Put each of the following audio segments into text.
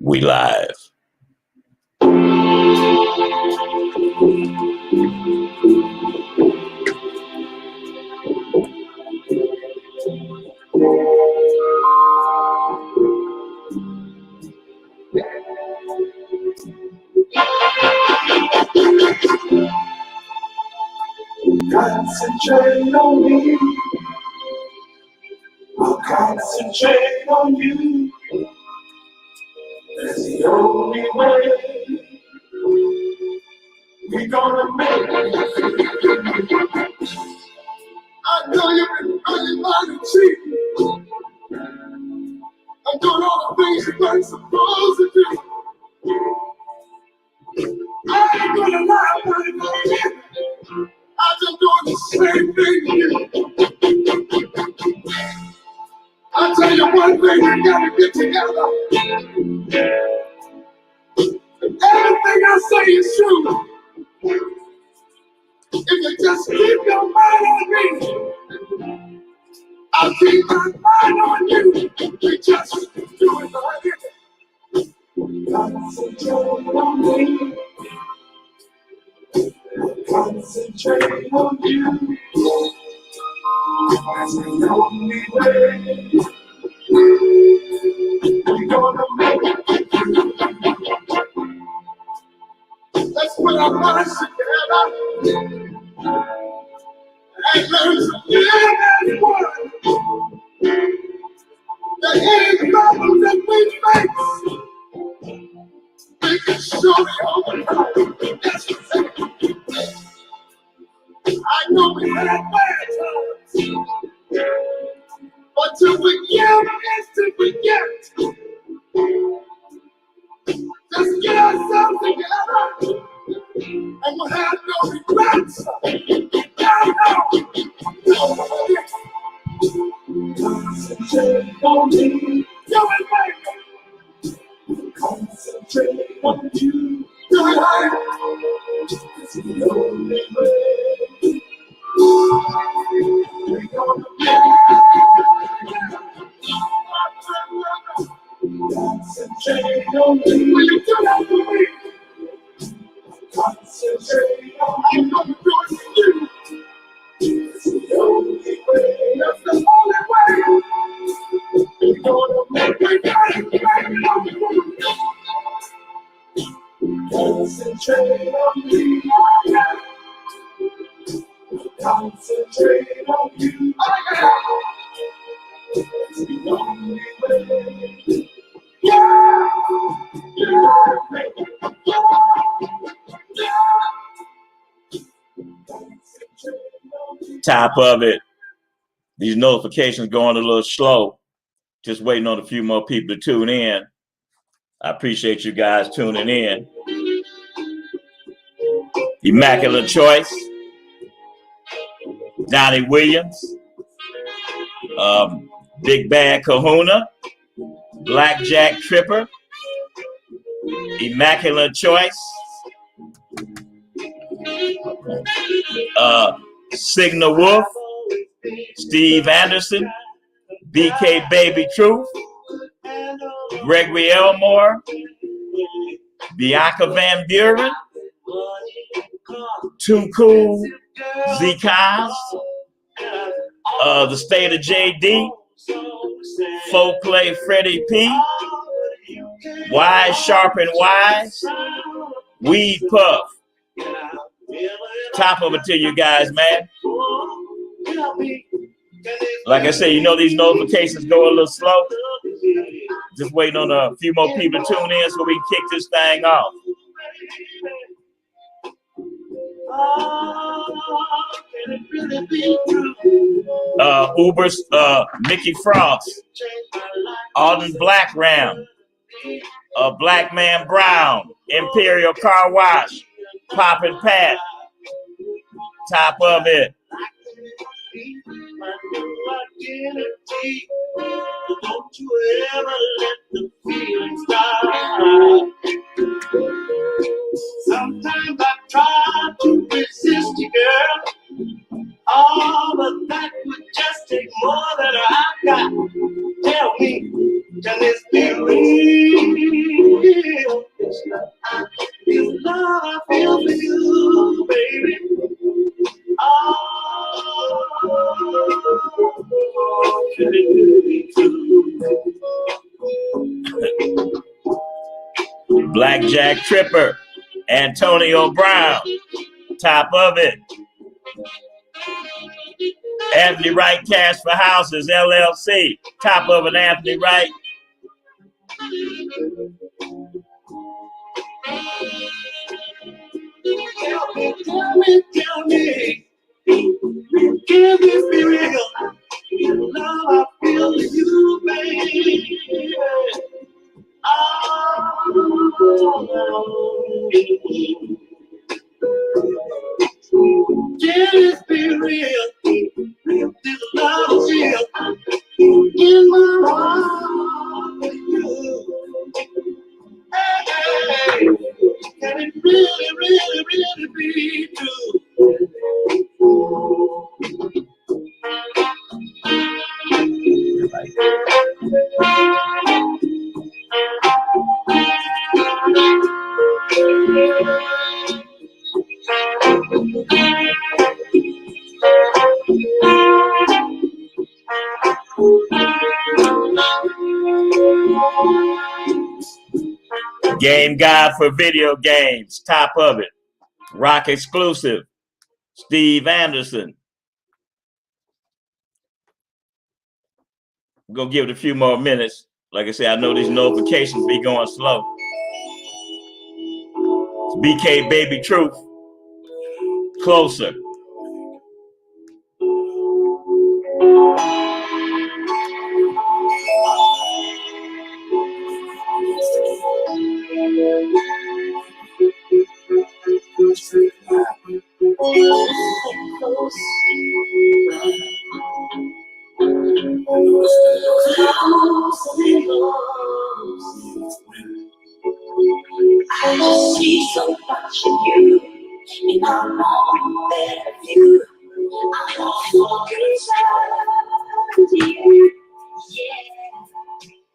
We live. Concentrate on me. I'll concentrate on you. That's the only way we're gonna make it. I know you've been running mighty cheap. I'm doing all the things you weren't supposed to do. I ain't gonna lie about it. I've been doing the same thing to you. I'll tell you one thing, we gotta get together. Everything I say is true. If you just keep your mind on me, I'll keep my mind on you. We just do it like it. Concentrate on me. Concentrate on you. That's the only way we're gonna make it. Let's put our minds together and learn to live as one. The any problems that we face, we can surely overcome. Yes, I know we had bad times, but to forgive is to forget. Just get ourselves together, and we'll have no regrets. Concentrate on me, do it right. Concentrate on you, do it right. It's the only way we're gonna concentrate on me. Will you do that for me? Concentrate on me. I'm gonna do it for you. It's the only way. That's the only way. We're gonna make it right. Concentrate on me. Concentrate on you. It's the only way. Yeah. Top of it. These notifications going a little slow. Just waiting on a few more people to tune in. I appreciate you guys tuning in. Immaculate Choice. Donnie Williams. Big Bad Kahuna. Blackjack Tripper. Immaculate Choice. Signal Wolf. Steve Anderson. BK Baby Truth. Gregory Elmore. Bianca Van Buren. Too Cool Z-Cons. The State of JD. Folk Play Freddie P. Wise Sharp and Wise. Weed Puff. Top of it to you guys, man. Like I said, you know these notifications go a little slow. Just waiting on a few more people to tune in so we can kick this thing off. Uber's Mickey Frost. Alden Black Ram. Black Man Brown. Imperial Car Wash. Poppin' Pat. Top of it. Don't you ever let the feelings die. Sometimes I try to resist you, girl. Oh, but that would just take more than I've got. Tell me, can this be real? Blackjack Tripper, Antonio Brown, top of it. Anthony Wright Cash for Houses, LLC, top of it, Anthony Wright. Tell me, can this be real? The love I feel in you, baby. Oh, can this be real? This love is real in my heart with you. Hey, hey, can it really, really, really be true? Game Guide for Video Games, top of it. Rock Exclusive, Steve Anderson. I'm gonna give it a few more minutes. Like I said, I know these notifications be going slow. It's BK Baby Truth, Closer. I just see so much in you, and I'm all there for you. I'm all for you, yeah.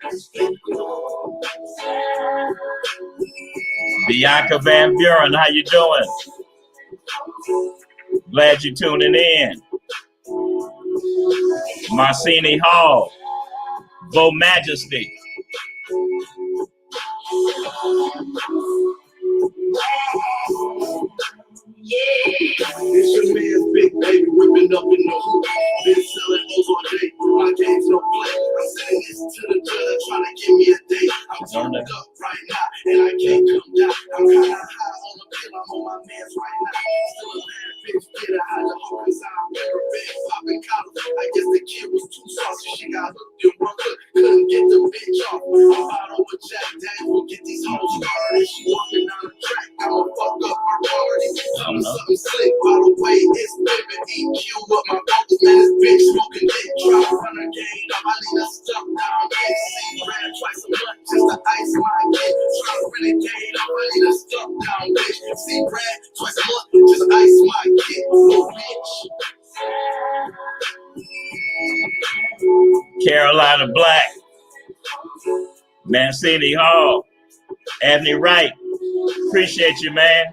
Cause we're closer. Bianca Van Buren, how you doing? Glad you're tuning in. Marcini Hall, Vo Majesty. It's your man's big baby whipping up in the hoop. Been selling hoes all day. My game's no play. I'm sending this to the judge trying to give me a date. I'm turned up right now and I can't come down. I'm kinda high on the pill. I'm on my man's right now. Still a bad bitch. Get her out the hole cause I'm never been popping collars. I guess the kid was too saucy. She got hooked and one hook. Couldn't get the bitch off. I'm out over Jack Daniels. We'll get these hoes started. She walking down the track. I'ma fuck up her party. Something slick, by the way, it's living EQ up my vocals, man, this bitch smoking dick, drop, run her game up, I need a stuff down, bitch, see, ran twice a month, just to ice my kid, try to renegade up, I need a stuff down, bitch, see, ran twice a month, just to ice my kid, little bitch. Carolina Black, Mancini Hall, Anthony Wright. Appreciate you, man.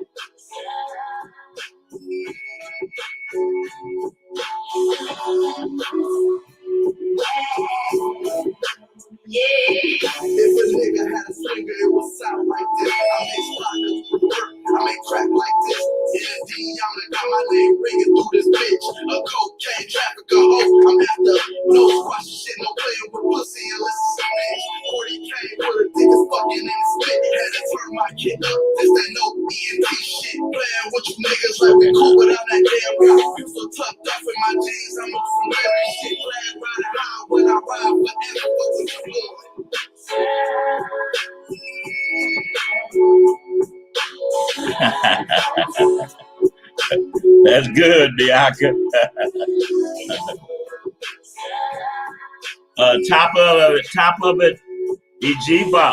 Yeah. If a nigga had a swinger, it would sound like this. I make sparkles with work, I make crack like this. In a D, I'ma got my name ringing through this bitch. A cocaine trafficker, hoe, I'm after no squash shit, no playing with pussy unless it's a bitch. 40K with a dick is fucking in the spit. Had to turn my kid up, this ain't no ENT shit. Playing with you niggas like we cool, but I'm that damn guy. You so tucked up in my jeans, I'm on some Larry shit. Glad riding high when I ride forever, fuck with the floor. That's good, Bianca. Top of it, EJBO.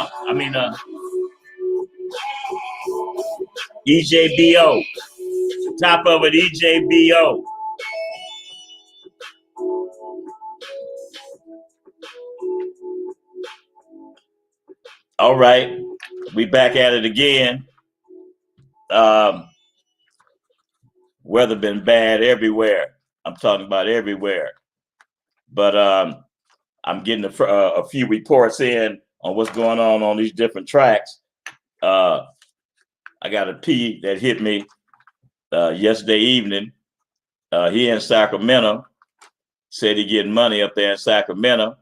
EJBO. Top of it, EJBO. All right, we back at it again. Weather been bad everywhere. I'm talking about everywhere. But I'm getting a few reports in on what's going on these different tracks. I got a P that hit me yesterday evening. He in Sacramento, said he getting money up there in Sacramento.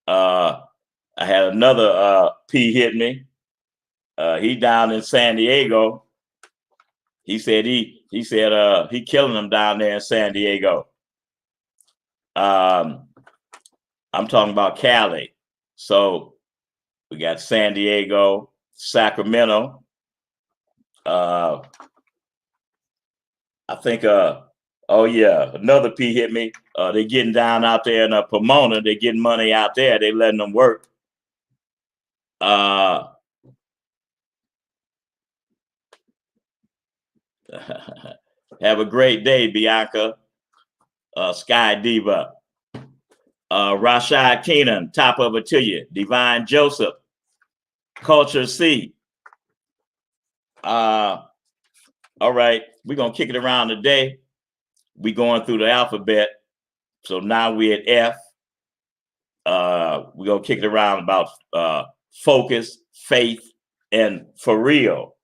I had another P hit me. He down in San Diego. He said he killing them down there in San Diego. I'm talking about Cali. So we got San Diego, Sacramento. I think oh yeah, another P hit me. They're getting down out there in Pomona. They're getting money out there. They letting them work. Have a great day, Bianca. Sky Diva. Rashad Keenan, top of it to you. Divine Joseph. Culture C. All right, we're gonna kick it around today. We going through the alphabet. So now we're at F. We're gonna kick it around about focus, faith, and for real.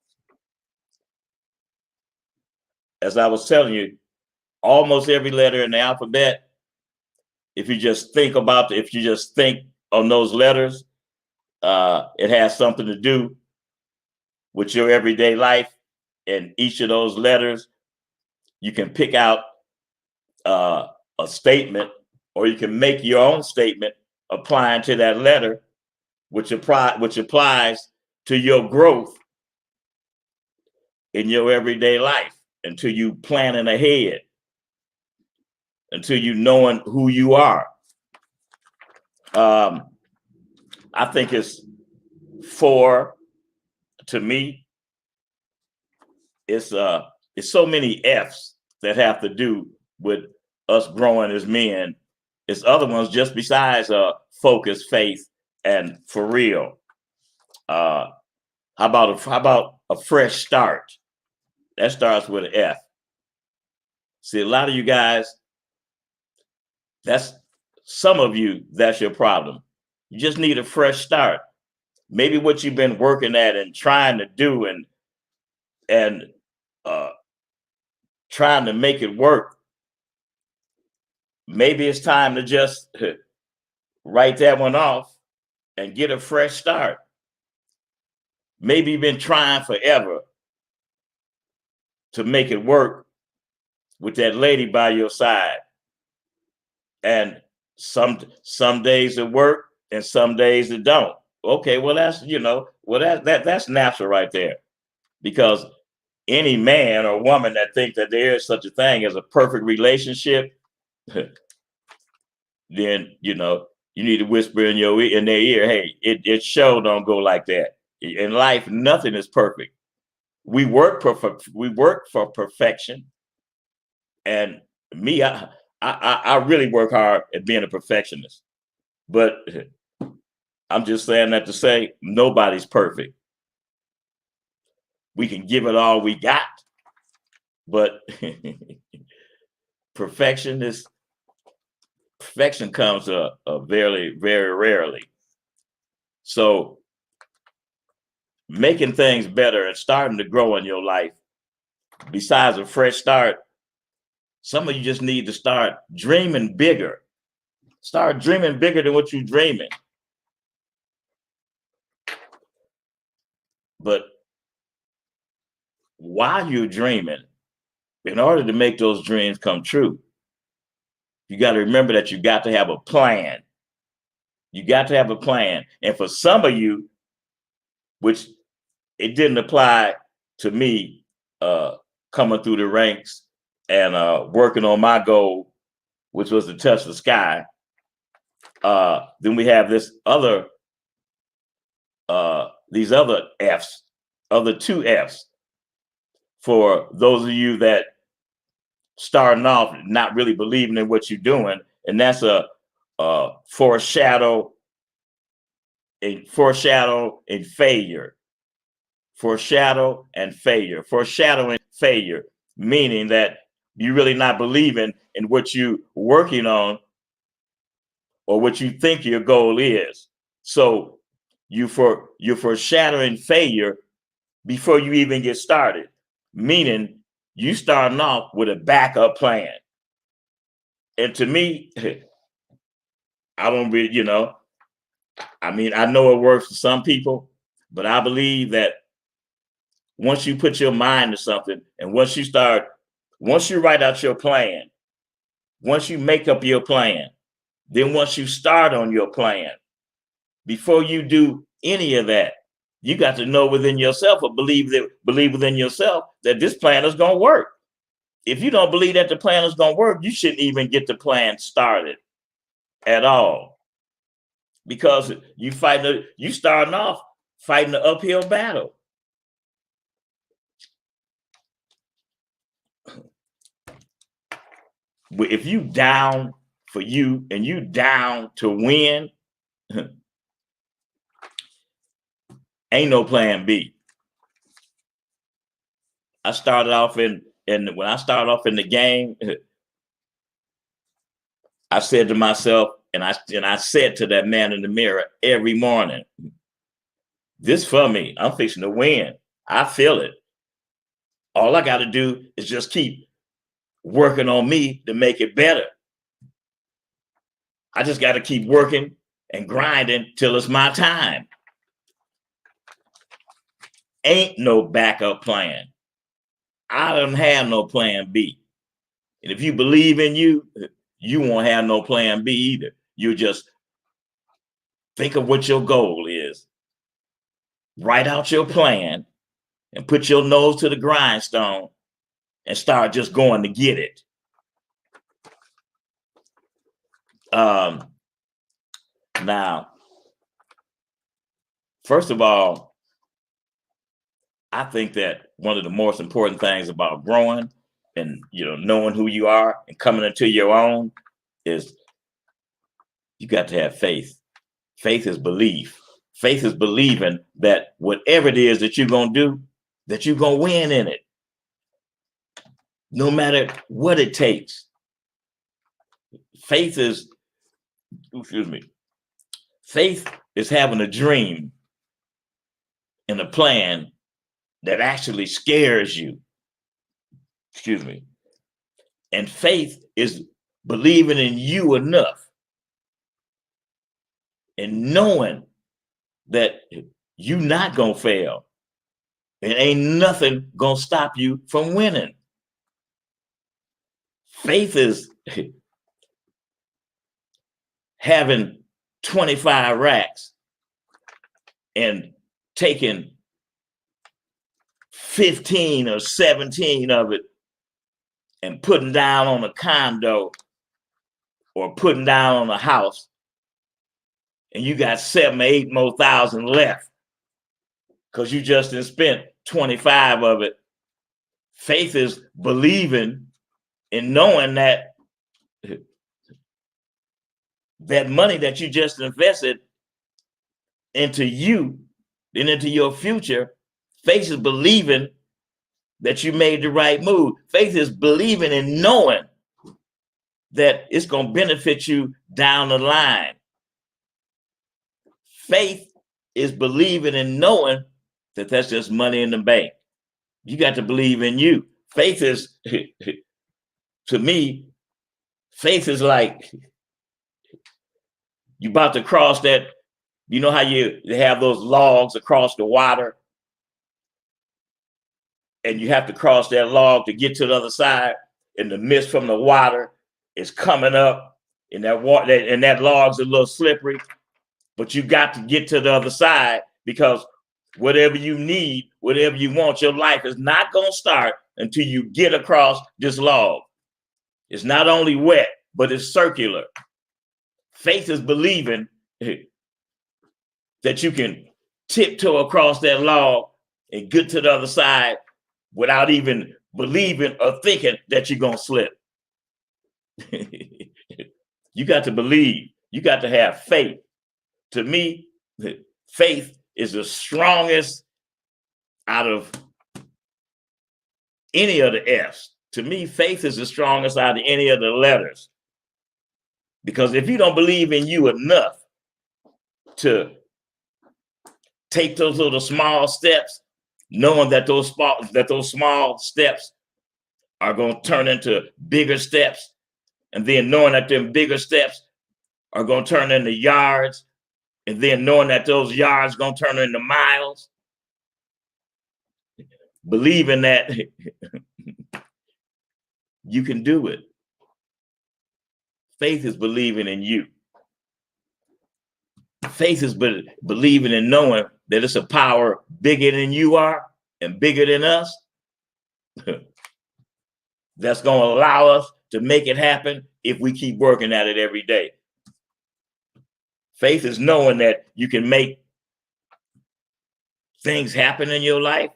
As I was telling you, almost every letter in the alphabet, if you just think on those letters, it has something to do with your everyday life. And each of those letters, you can pick out a statement, or you can make your own statement applying to that letter, which applies to your growth in your everyday life, until you planning ahead, until you knowing who you are. I think it's for, to me, it's so many F's that have to do with us growing as men. It's other ones just besides focus, faith, and for real. How about a fresh start? That starts with an F. See, a lot of you guys, some of you, that's your problem. You just need a fresh start. Maybe what you've been working at and trying to do and trying to make it work. Maybe it's time to just write that one off and get a fresh start. Maybe you've been trying forever to make it work with that lady by your side. And some days it work and some days it don't. Okay, well that's that's natural right there. Because any man or woman that thinks that there is such a thing as a perfect relationship, then you need to whisper in their ear, hey, it sure don't go like that. In life, nothing is perfect. We work for perfection. And me, I really work hard at being a perfectionist. But I'm just saying that to say nobody's perfect. We can give it all we got, but perfection comes very, very rarely. So making things better and starting to grow in your life, besides a fresh start, some of you just need to start dreaming bigger. Start dreaming bigger than what you're dreaming. But while you're dreaming, in order to make those dreams come true, you got to remember that you got to have a plan. You got to have a plan. And for some of you, which it didn't apply to me coming through the ranks and working on my goal, which was to touch the sky. Then we have these other F's, other two F's, for those of you that starting off not really believing in what you're doing, and that's a foreshadow and failure. Foreshadow and failure. Foreshadowing failure, meaning that you're really not believing in what you're working on or what you think your goal is. So you're foreshadowing failure before you even get started, meaning you starting off with a backup plan. And to me, I don't really, I mean, I know it works for some people, but I believe that once you put your mind to something, and once you write out your plan, once you make up your plan, then once you start on your plan, before you do any of that, you got to know within yourself or believe within yourself that this plan is going to work. If you don't believe that the plan is going to work, you shouldn't even get the plan started at all. Because you starting off fighting an uphill battle. If you down for you and you down to win, ain't no plan B. I started off when I started off in the game, I said to myself, and I said to that man in the mirror every morning, this for me, I'm fixing to win. I feel it. All I got to do is just keep working on me to make it better. I just got to keep working and grinding till it's my time. Ain't no backup plan. I don't have no plan B. And if you believe in you, you won't have no plan B either. You just think of what your goal is. Write out your plan and put your nose to the grindstone and start just going to get it. Now, first of all, I think that one of the most important things about growing and knowing who you are and coming into your own is you got to have faith. Faith is belief. Faith is believing that whatever it is that you're going to do, that you're going to win in it. No matter what it takes. Faith is having a dream and a plan that actually scares you. And faith is believing in you enough and knowing that you're not going to fail. And ain't nothing going to stop you from winning. Faith is having 25 racks and taking 15 or 17 of it and putting down on a condo or putting down on a house, and you got 7 or 8 more thousand left because you just spent 25 of it. Faith is believing and knowing that that money that you just invested into you and into your future, faith is believing that you made the right move. Faith is believing and knowing that it's going to benefit you down the line. Faith is believing and knowing that that's just money in the bank. You got to believe in you. Faith is, to me, faith is like you about to cross that. You know how you have those logs across the water, and you have to cross that log to get to the other side, and the mist from the water is coming up, and that water and that log's a little slippery, but you got to get to the other side because whatever you need, whatever you want, your life is not going to start until you get across this log. It's not only wet, but it's circular. Faith is believing that you can tiptoe across that log and get to the other side without even believing or thinking that you're going to slip. You got to believe. You got to have faith. To me, faith is the strongest out of any of the F's. To me, faith is the strongest out of any of the letters. Because if you don't believe in you enough to take those little small steps, knowing that those small steps are going to turn into bigger steps, and then knowing that them bigger steps are going to turn into yards, and then knowing that those yards going to turn into miles, believing that you can do it. Faith is believing in you. Faith is believing and knowing that it's a power bigger than you are and bigger than us that's going to allow us to make it happen if we keep working at it every day. Faith is knowing that you can make things happen in your life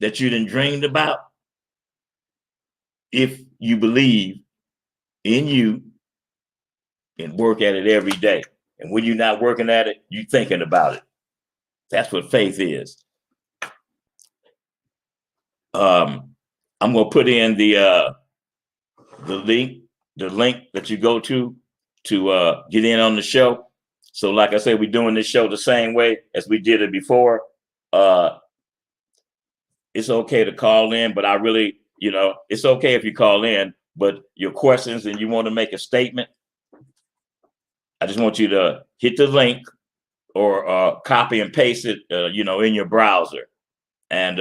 that you done dreamed about if you believe in you and work at it every day. And when you're not working at it, you're thinking about it. That's what faith is. I'm going to put in the link that you go to get in on the show. So like I said, we're doing this show the same way as we did it before. It's okay to call in, but I really, it's okay if you call in, but your questions and you want to make a statement, I just want you to hit the link or copy and paste it, in your browser. And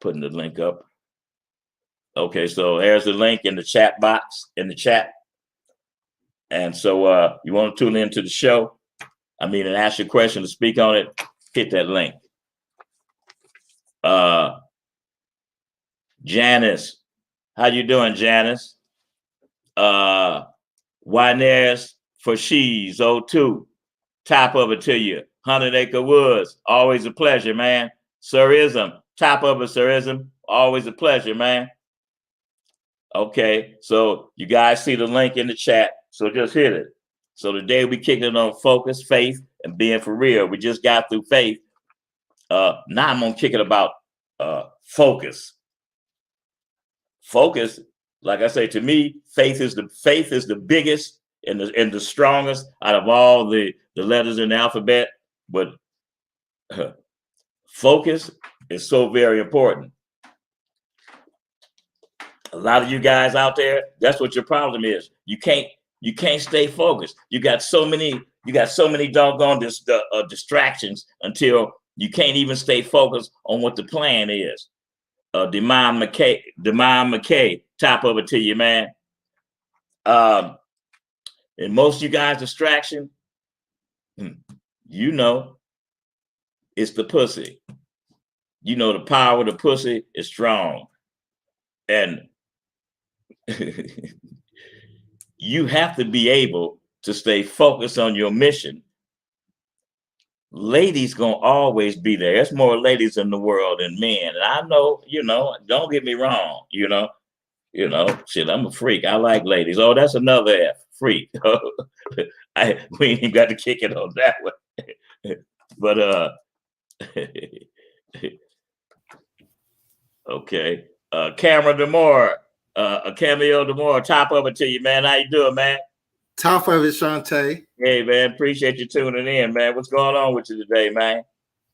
putting the link up. Okay, so there's the link in the chat box, in the chat. And so you want to tune into the show, and ask your question to speak on it, hit that link. Janice, how you doing, Janice? Wynez for She's 02. Top of it to you. 100 Acre Woods. Always a pleasure, man. Sirism. Top of it, Sirism. Always a pleasure, man. Okay, so you guys see the link in the chat. So just hit it. So today we kicking it on focus, faith, and being for real. We just got through faith. Now I'm gonna kick it about focus. Focus, like I say, to me, faith is the biggest and the strongest out of all the letters in the alphabet. But focus is so very important. A lot of you guys out there, that's what your problem is. You can't stay focused. You got so many doggone distractions until you can't even stay focused on what the plan is. Demond McKay, top of it to you, man. And most of you guys' distraction, it's the pussy. The power of the pussy is strong. And you have to be able to stay focused on your mission. Ladies gonna always be there. There's more ladies in the world than men. And I know, don't get me wrong, shit, I'm a freak. I like ladies. Oh, that's another F, freak. We ain't even got to kick it on that one. But okay. Camera Demore, a Cameo Demore, top of it to you, man. How you doing, man? Top of it, Shantae. Hey, man, appreciate you tuning in, man. What's going on with you today, man?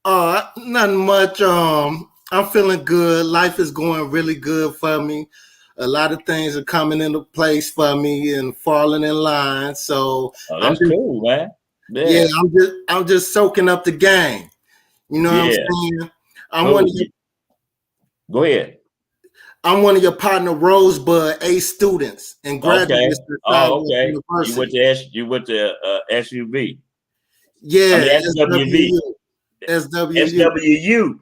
Nothing much. I'm feeling good. Life is going really good for me. A lot of things are coming into place for me and falling in line. So that's cool, man. Yeah, I'm just soaking up the game. You know what I'm saying? Go ahead. I'm one of your partner Rosebud A students and graduates. Okay. University. You went to SUV. Yeah, SWV. SWU.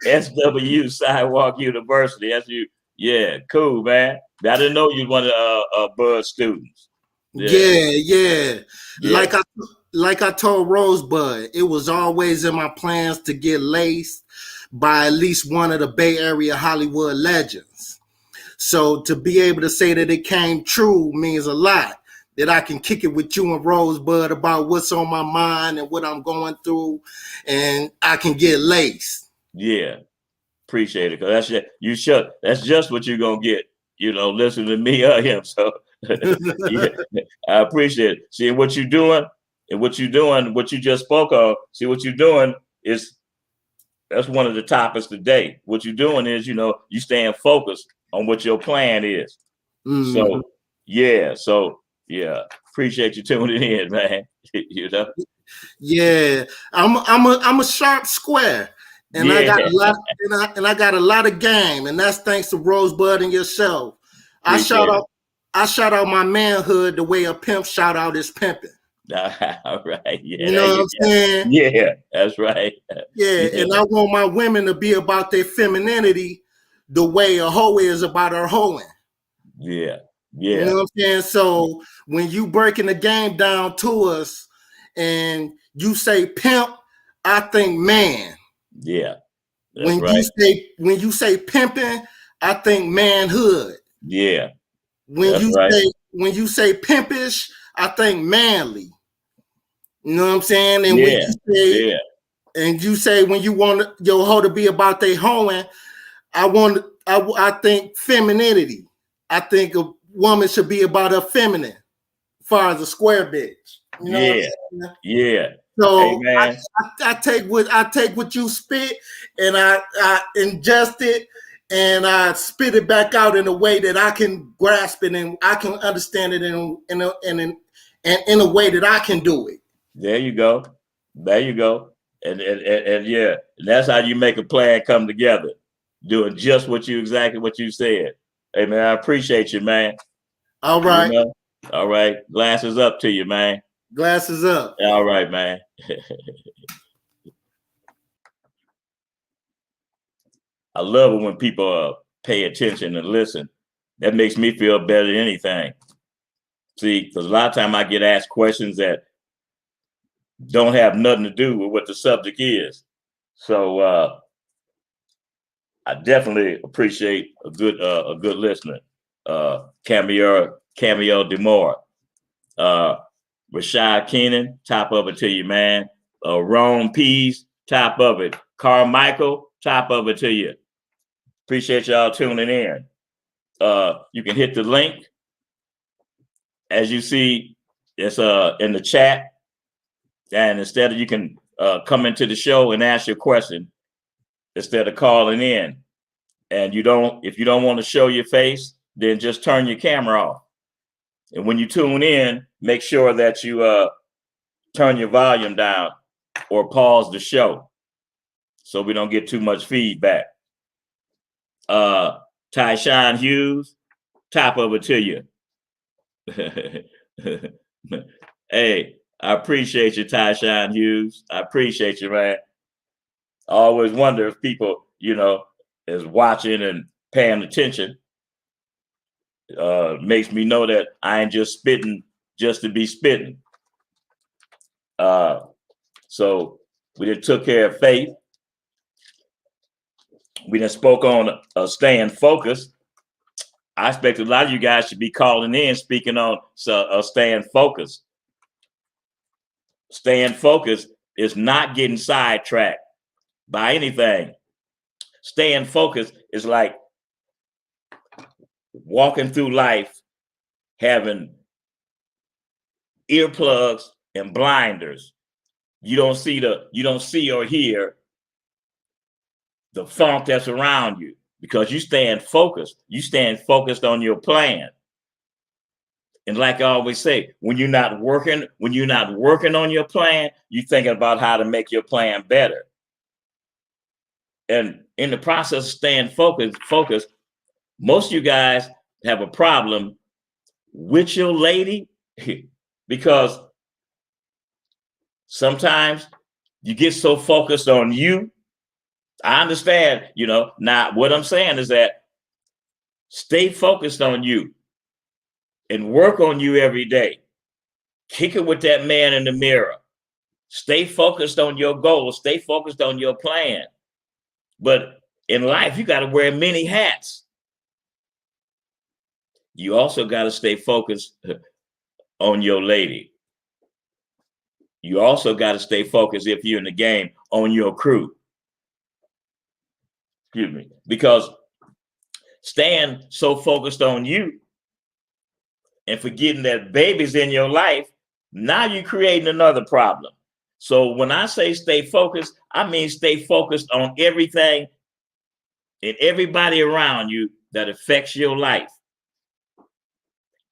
SWU Sidewalk University. Yeah, cool, man. I didn't know you one of Bud students. Yeah. Like I told Rosebud, it was always in my plans to get laced by at least one of the Bay Area Hollywood legends. So to be able to say that it came true means a lot. That I can kick it with you and Rosebud about what's on my mind and what I'm going through, and I can get laced. Yeah, appreciate it. Cause that's just what you're gonna get. Listen to me or him. So yeah, I appreciate it. See what you're doing. And what you're doing, what you just spoke of, see what you're doing is that's one of the topics today. What you're doing is, you know, you staying focused on what your plan is. So yeah, appreciate you tuning in, man. You know, Yeah, I'm a sharp square, and I got a lot, and I got a lot of game, and that's thanks to Rosebud and yourself. I shout out my manhood the way a pimp shout out his pimping. All right, yeah, you know what I'm saying? Yeah, that's right. Yeah, and I want my women to be about their femininity the way a hoe is about her hoeing. Yeah. You know what I'm saying? So when you breaking the game down to us and you say pimp, I think man. Yeah. When you say pimping, I think manhood. Yeah. When you say pimpish, I think manly. You know what I'm saying? And when you say when you want your hoe to be about their hoeing, I think femininity. I think a woman should be about her feminine, as far as a square bitch. You know yeah. So hey, I take what you spit and I ingest it and I spit it back out in a way that I can grasp it and I can understand it in a way that I can do it. There you go. And yeah, and that's how you make a plan come together. Doing just exactly what you said. Hey man, I appreciate you, man. All right. You know? All right. Glasses up to you, man. Glasses up. All right, man. I love it when people pay attention and listen. That makes me feel better than anything. See, because a lot of time I get asked questions that don't have nothing to do with what the subject is. So I definitely appreciate a good listener. Cameo Demore. Rashad Keenan, top of it to you, man. Rome Pease, top of it. Carmichael, top of it to you. Appreciate y'all tuning in. You can hit the link. As you see, it's in the chat. And instead of you can come into the show and ask your question instead of calling in. And if you don't want to show your face, then just turn your camera off. And when you tune in, make sure that you turn your volume down or pause the show we don't get too much feedback. Tyshawn Hughes, top of it to you. Hey, I appreciate you, Tyshawn Hughes. I appreciate you, man. I always wonder if people, is watching and paying attention. Makes me know that I ain't just spitting just to be spitting. So we done took care of faith. We done spoke on staying focused. I expect a lot of you guys should be calling in, speaking on staying focused. Staying focused is not getting sidetracked by anything. Staying focused is like walking through life having earplugs and blinders. You don't see or hear the funk that's around you because you stand focused. You stand focused on your plan. And like I always say, when you're not working on your plan, you're thinking about how to make your plan better. And in the process of staying focused, most of you guys have a problem with your lady because sometimes you get so focused on you. I understand, now what I'm saying is that stay focused on you and work on you every day. Kick it with that man in the mirror. Stay focused on your goals. Stay focused on your plan. But in life, you got to wear many hats. You also got to stay focused on your lady. You also got to stay focused, if you're in the game, on your crew. Excuse me. Because staying so focused on you and forgetting that baby's in your life Now you're creating another problem. So when I say stay focused, I mean stay focused on everything and everybody around you that affects your life.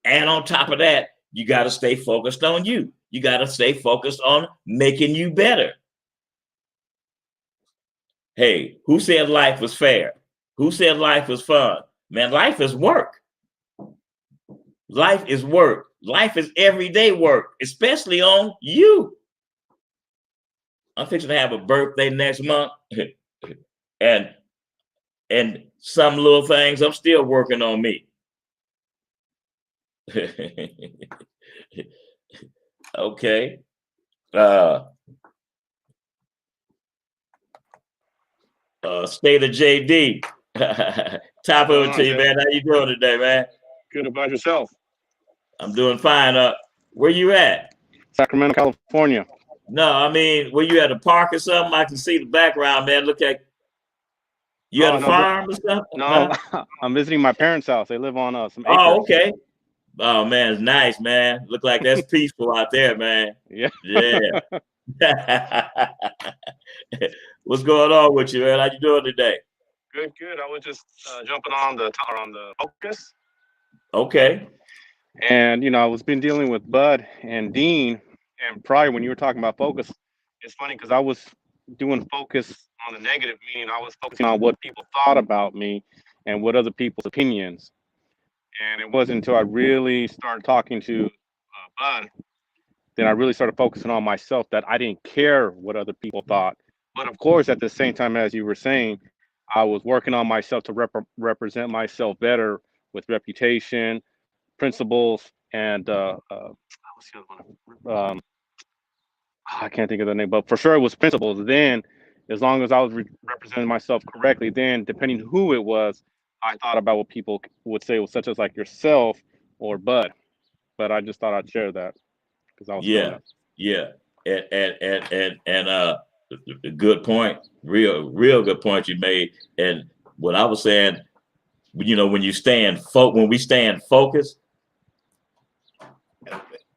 And on top of that, you got to stay focused on you. You got to stay focused on making you better. Hey, who said life was fair? Who said life was fun? Man, life is work. Life is work. Life is everyday work, especially on you. I'm fixing to have a birthday next month. and some little things I'm still working on me. Okay. State of JD. Top of it to you, man. How you doing today, man? Good. About yourself? I'm doing fine. Where you at? Sacramento, California. No, I mean, were you at a park or something? I can see the background, man. Look at you at a farm or something? No, I'm visiting my parents' house. They live on some acres. Oh, okay. Oh man, it's nice, man. Look like that's peaceful out there, man. Yeah. Yeah. What's going on with you, man? How you doing today? Good. I was just jumping on the focus. Okay. And I was been dealing with Bud and Dean, and prior when you were talking about focus, it's funny because I was doing focus on the negative, meaning I was focusing on what people thought about me and what other people's opinions. And it wasn't until I really started talking to Bud, then I really started focusing on myself, that I didn't care what other people thought. But of course, at the same time, as you were saying, I was working on myself to represent myself better with reputation, principles, and what's the other one? I can't think of the name, but for sure it was principles. Then, as long as I was representing myself correctly, then depending who it was, I thought about what people would say, such as like yourself or Bud. But I just thought I'd share that because I was yeah, and good point, real good point you made. And what I was saying, when we stand focused,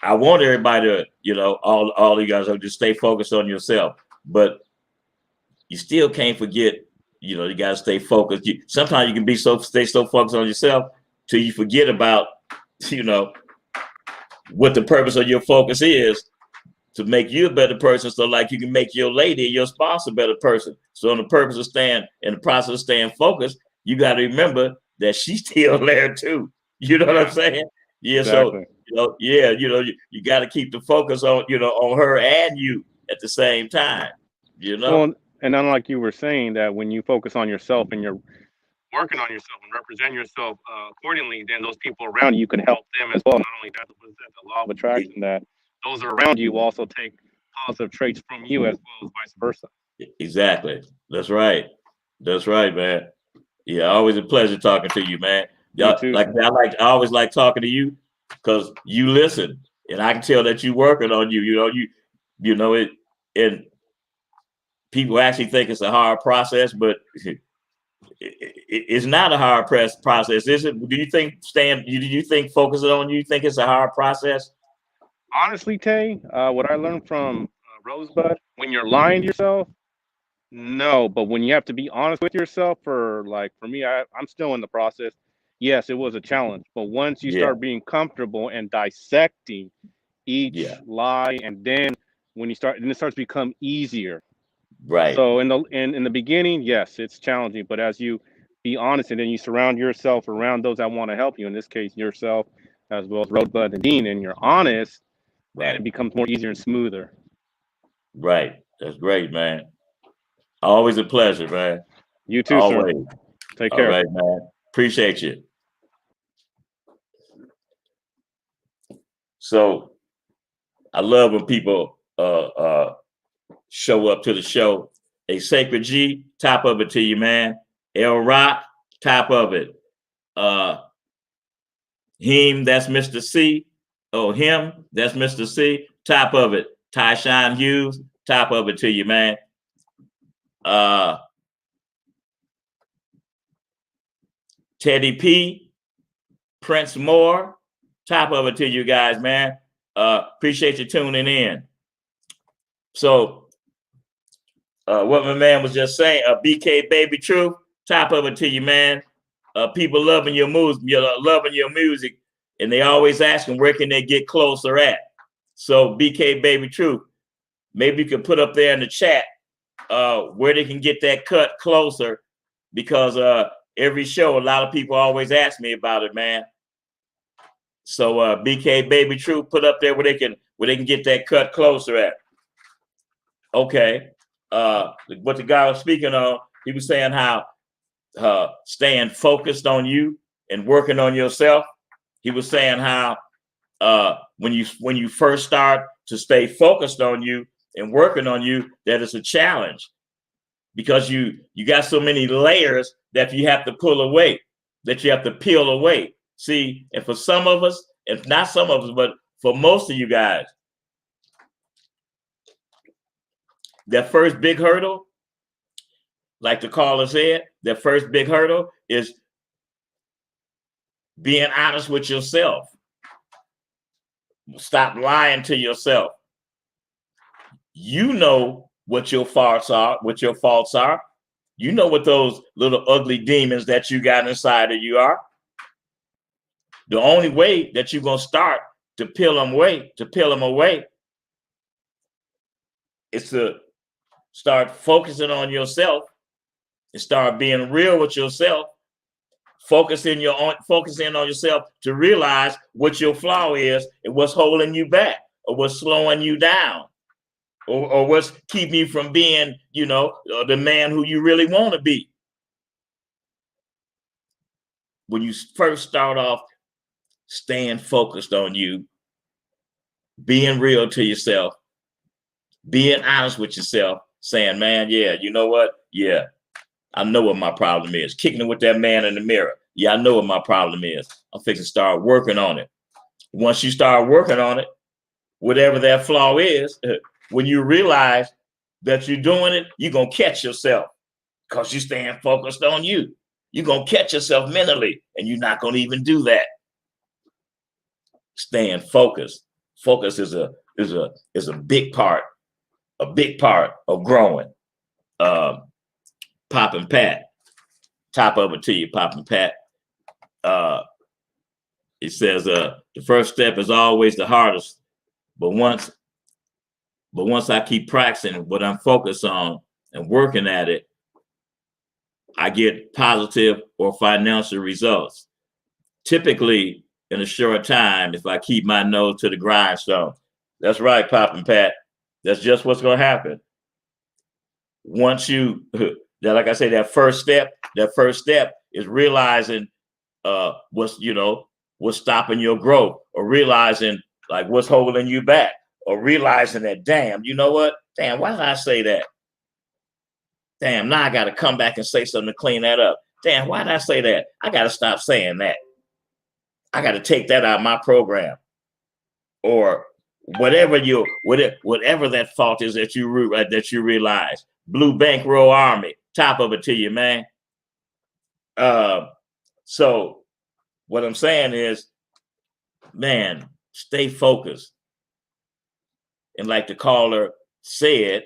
I want everybody to, all you guys to just stay focused on yourself, but you still can't forget, you got to stay focused. Sometimes you can stay so focused on yourself till you forget about, what the purpose of your focus is, to make you a better person. So like you can make your lady, your spouse, a better person. So in the process of staying focused, you got to remember that she's still there too. You know what I'm saying? Yeah. Exactly. So, you got to keep the focus on, on her and you at the same time, Well, and unlike you were saying that when you focus on yourself and you're working on yourself and represent yourself accordingly, then those people around you can help them as well. Not only that, was that the law of attraction, that those around you will also take positive traits from you as well as vice versa. Exactly. That's right, man. Yeah, always a pleasure talking to you, man. Y'all, I always like talking to you because you listen, and I can tell that you working on you. You know it, and people actually think it's a hard process, but it's not a hard process, is it? Do you think focusing on you think it's a hard process? Honestly, Tay, what I learned from Rosebud, when you're lying to yourself, no, but when you have to be honest with yourself, for me, I'm still in the process. Yes, it was a challenge, but once you start being comfortable and dissecting each lie, and then when it starts to become easier. Right. So in the beginning, yes, it's challenging, but as you be honest and then you surround yourself around those that want to help you, in this case yourself, as well as Rosebud and Dean, and you're honest, then it becomes more easier and smoother. Right. That's great, man. Always a pleasure, man. You too, always. Sir. Take care. All right, man. Appreciate you. So I love when people show up to the show. A Sacred G, top of it to you, man. El Rock, top of it. Him, that's Mr. C. Oh, him, that's Mr. C. Top of it. Tyshawn Hughes, top of it to you, man. Teddy P, Prince Moore, top of it to you guys, man. Appreciate you tuning in. So, what my man was just saying, BK Baby Truth, top of it to you, man. People loving your moves, loving your music, and they always asking where can they get closer at. So, BK Baby Truth, maybe you can put up there in the chat where they can get that cut closer, because every show, a lot of people always ask me about it, man. So BK Baby Truth, put up there where they can get that cut closer at. Okay. What the guy was speaking on, he was saying how staying focused on you and working on yourself. He was saying how when you first start to stay focused on you and working on you, that it's a challenge, because you got so many layers that you have to pull away, that you have to peel away. See, and for some of us, if not some of us, but for most of you guys, that first big hurdle, like the caller said, that first big hurdle is being honest with yourself. Stop lying to yourself. You know what your faults are, You know what those little ugly demons that you got inside of you are. The only way that you're going to start to peel them away, is to start focusing on yourself and start being real with yourself. Focusing on yourself to realize what your flaw is and what's holding you back, or what's slowing you down, or what's keeping you from being, the man who you really want to be. When you first start off staying focused on you, being real to yourself, being honest with yourself, saying, man, yeah, you know what? Yeah, I know what my problem is. Kicking it with that man in the mirror. Yeah, I know what my problem is. I'm fixing to start working on it. Once you start working on it, whatever that flaw is, when you realize that you're doing it, you're going to catch yourself, because you're staying focused on you. You're going to catch yourself mentally, and you're not going to even do that. Staying focused. Focus is a big part of growing. Pop and Pat, top of it to you, Pop and Pat. It says the first step is always the hardest, but once I keep practicing what I'm focused on and working at it, I get positive or financial results. Typically in a short time, if I keep my nose to the grindstone. That's right, Pop and Pat. That's just what's going to happen. Once you, like I say, that first step is realizing what's stopping your growth, or realizing like what's holding you back, or realizing that, damn, you know what? Damn, why did I say that? Damn, now I got to come back and say something to clean that up. Damn, why did I say that? I got to stop saying that. I got to take that out of my program, or whatever that fault is that you realize. Blue Bankroll Army, top of it to you, man. So what I'm saying is, man, stay focused. And like the caller said,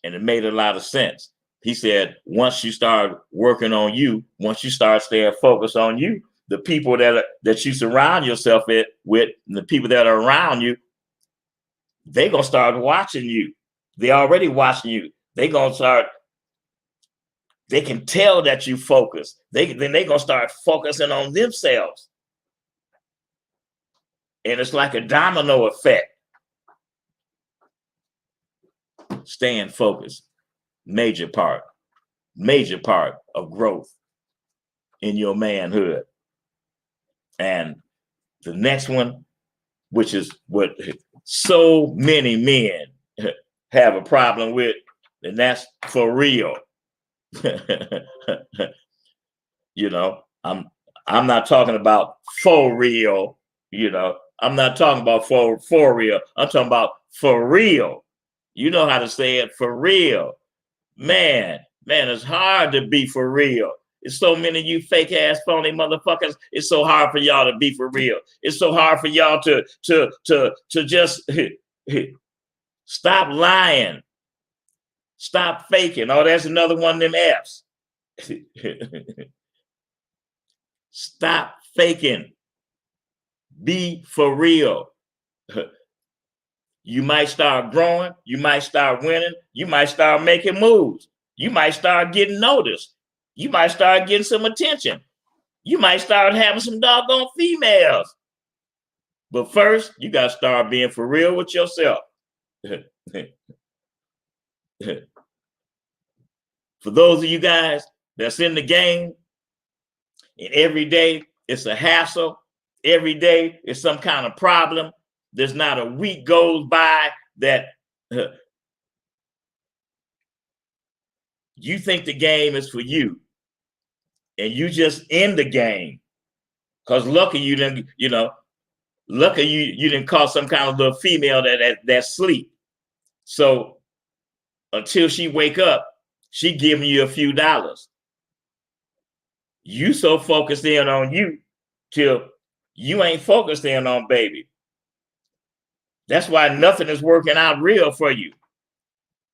and it made a lot of sense. He said, once you start working on you, once you start staying focused on you, the people that you surround yourself with, and the people that are around you, they're going to start watching you. They're already watching you. They're going to start, they can tell that you focus. Then they're going to start focusing on themselves. And it's like a domino effect. Staying focused, major part of growth in your manhood. And the next one, which is what so many men have a problem with, and that's for real. I'm not talking about for real, I'm not talking about for real. I'm talking about for real. You know how to say it, for real. Man, it's hard to be for real. It's so many of you fake ass phony motherfuckers. It's so hard for y'all to be for real. It's so hard for y'all to just stop lying. Stop faking. Oh, that's another one of them F's. Stop faking. Be for real. You might start growing. You might start winning. You might start making moves. You might start getting noticed. You might start getting some attention. You might start having some doggone females. But first, you got to start being for real with yourself. For those of you guys that's in the game, and every day it's a hassle, every day it's some kind of problem. There's not a week goes by that you think the game is for you, and you just end the game. Because lucky you didn't, lucky you didn't call some kind of little female that sleep. So until she wake up, she giving you a few dollars. You so focused in on you till you ain't focused in on baby. That's why nothing is working out real for you,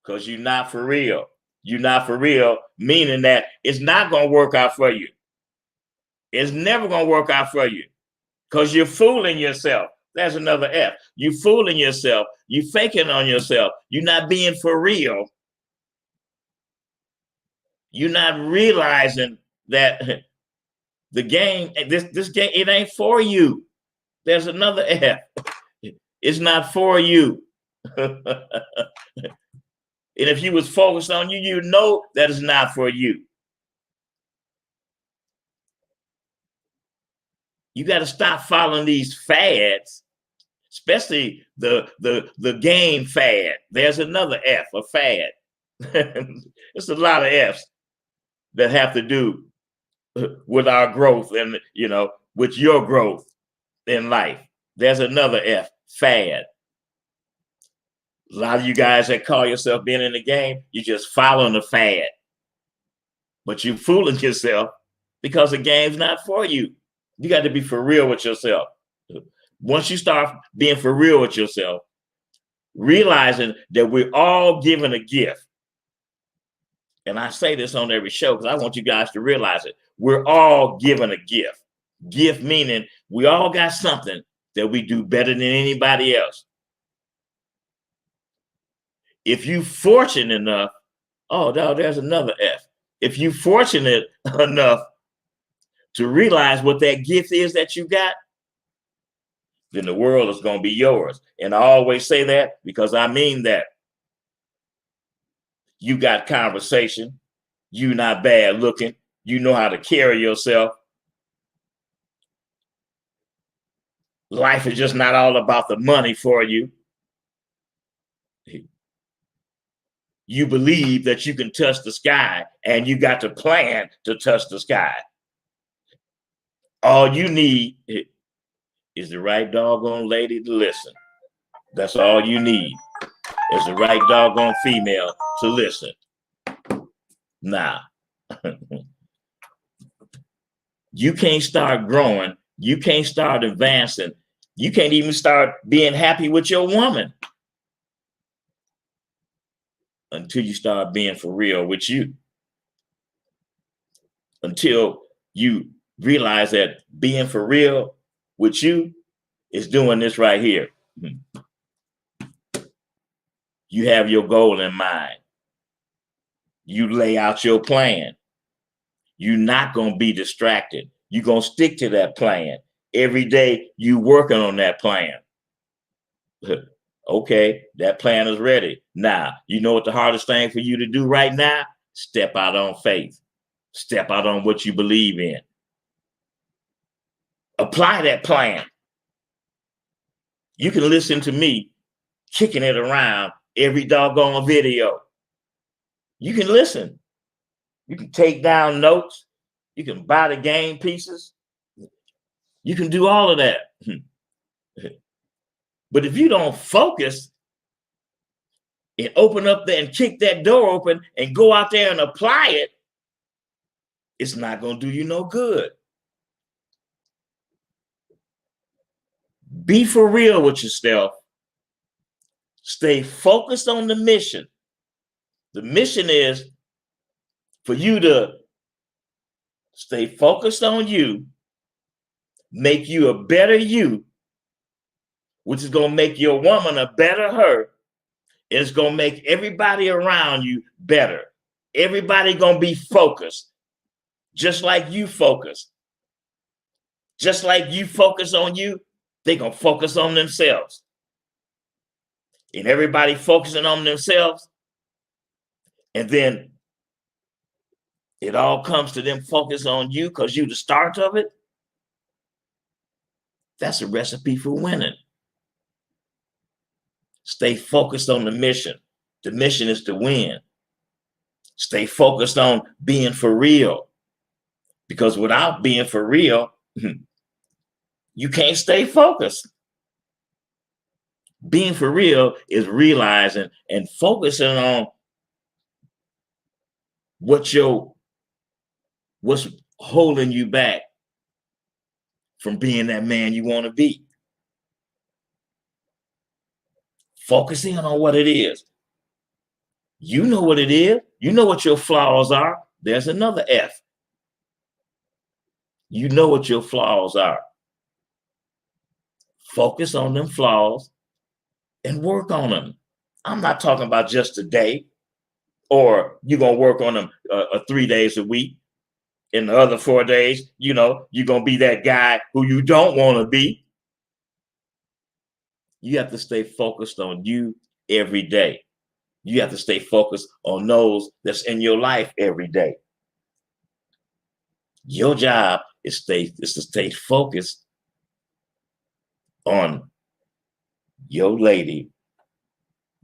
because you're not for real. You're not for real, meaning that it's not going to work out for you. It's never going to work out for you because you're fooling yourself. That's another F. You're fooling yourself. You're faking on yourself. You're not being for real. You're not realizing that the game, this game, it ain't for you. There's another F. It's not for you. And if you was focused on you, you know that it's not for you. You got to stop following these fads, especially the game fad. There's another F, a fad. It's a lot of F's that have to do with our growth and, with your growth in life. There's another F, fad. A lot of you guys that call yourself being in the game, you're just following the fad. But you're fooling yourself because the game's not for you. You got to be for real with yourself. Once you start being for real with yourself, realizing that we're all given a gift. And I say this on every show because I want you guys to realize it. We're all given a gift. Gift meaning we all got something that we do better than anybody else. If you fortunate enough, oh, no, there's another F. If you fortunate enough to realize what that gift is that you got, then the world is going to be yours. And I always say that because I mean that. You got conversation. You not bad looking. You know how to carry yourself. Life is just not all about the money for you. You believe that you can touch the sky and you got to plan to touch the sky. All you need is the right doggone lady to listen. That's all you need is the right doggone female to listen. Now, you can't start growing. You can't start advancing. You can't even start being happy with your woman until you start being for real with you. Until you realize that being for real with you is doing this right here. You have your goal in mind. You lay out your plan. You're not going to be distracted. You're going to stick to that plan. Every day you working on that plan. Okay, that plan is ready. Now, you know what the hardest thing for you to do right now? Step out on faith. Step out on what you believe in. Apply that plan. You can listen to me kicking it around every doggone video. You can listen. You can take down notes. You can buy the game pieces. You can do all of that. But if you don't focus and open up there and kick that door open and go out there and apply it, it's not going to do you no good. Be for real with yourself. Stay focused on the mission. The mission is for you to stay focused on you, make you a better you, which is going to make your woman a better her. It's going to make everybody around you better. Everybody going to be focused, just like you focus. Just like you focus on you, they're going to focus on themselves. And everybody focusing on themselves, and then it all comes to them focus on you because you the start of it. That's a recipe for winning. Stay focused on the mission. The mission is to win. Stay focused on being for real. Because without being for real, you can't stay focused. Being for real is realizing and focusing on what's holding you back from being that man you want to be. Focusing on what it is. You know what it is. You know what your flaws are. There's another F. You know what your flaws are. Focus on them flaws and work on them. I'm not talking about just today, or you're going to work on them 3 days a week. In the other 4 days, you're going to be that guy who you don't want to be. You have to stay focused on you every day. You have to stay focused on those that's in your life every day. Your job is to stay focused on your lady,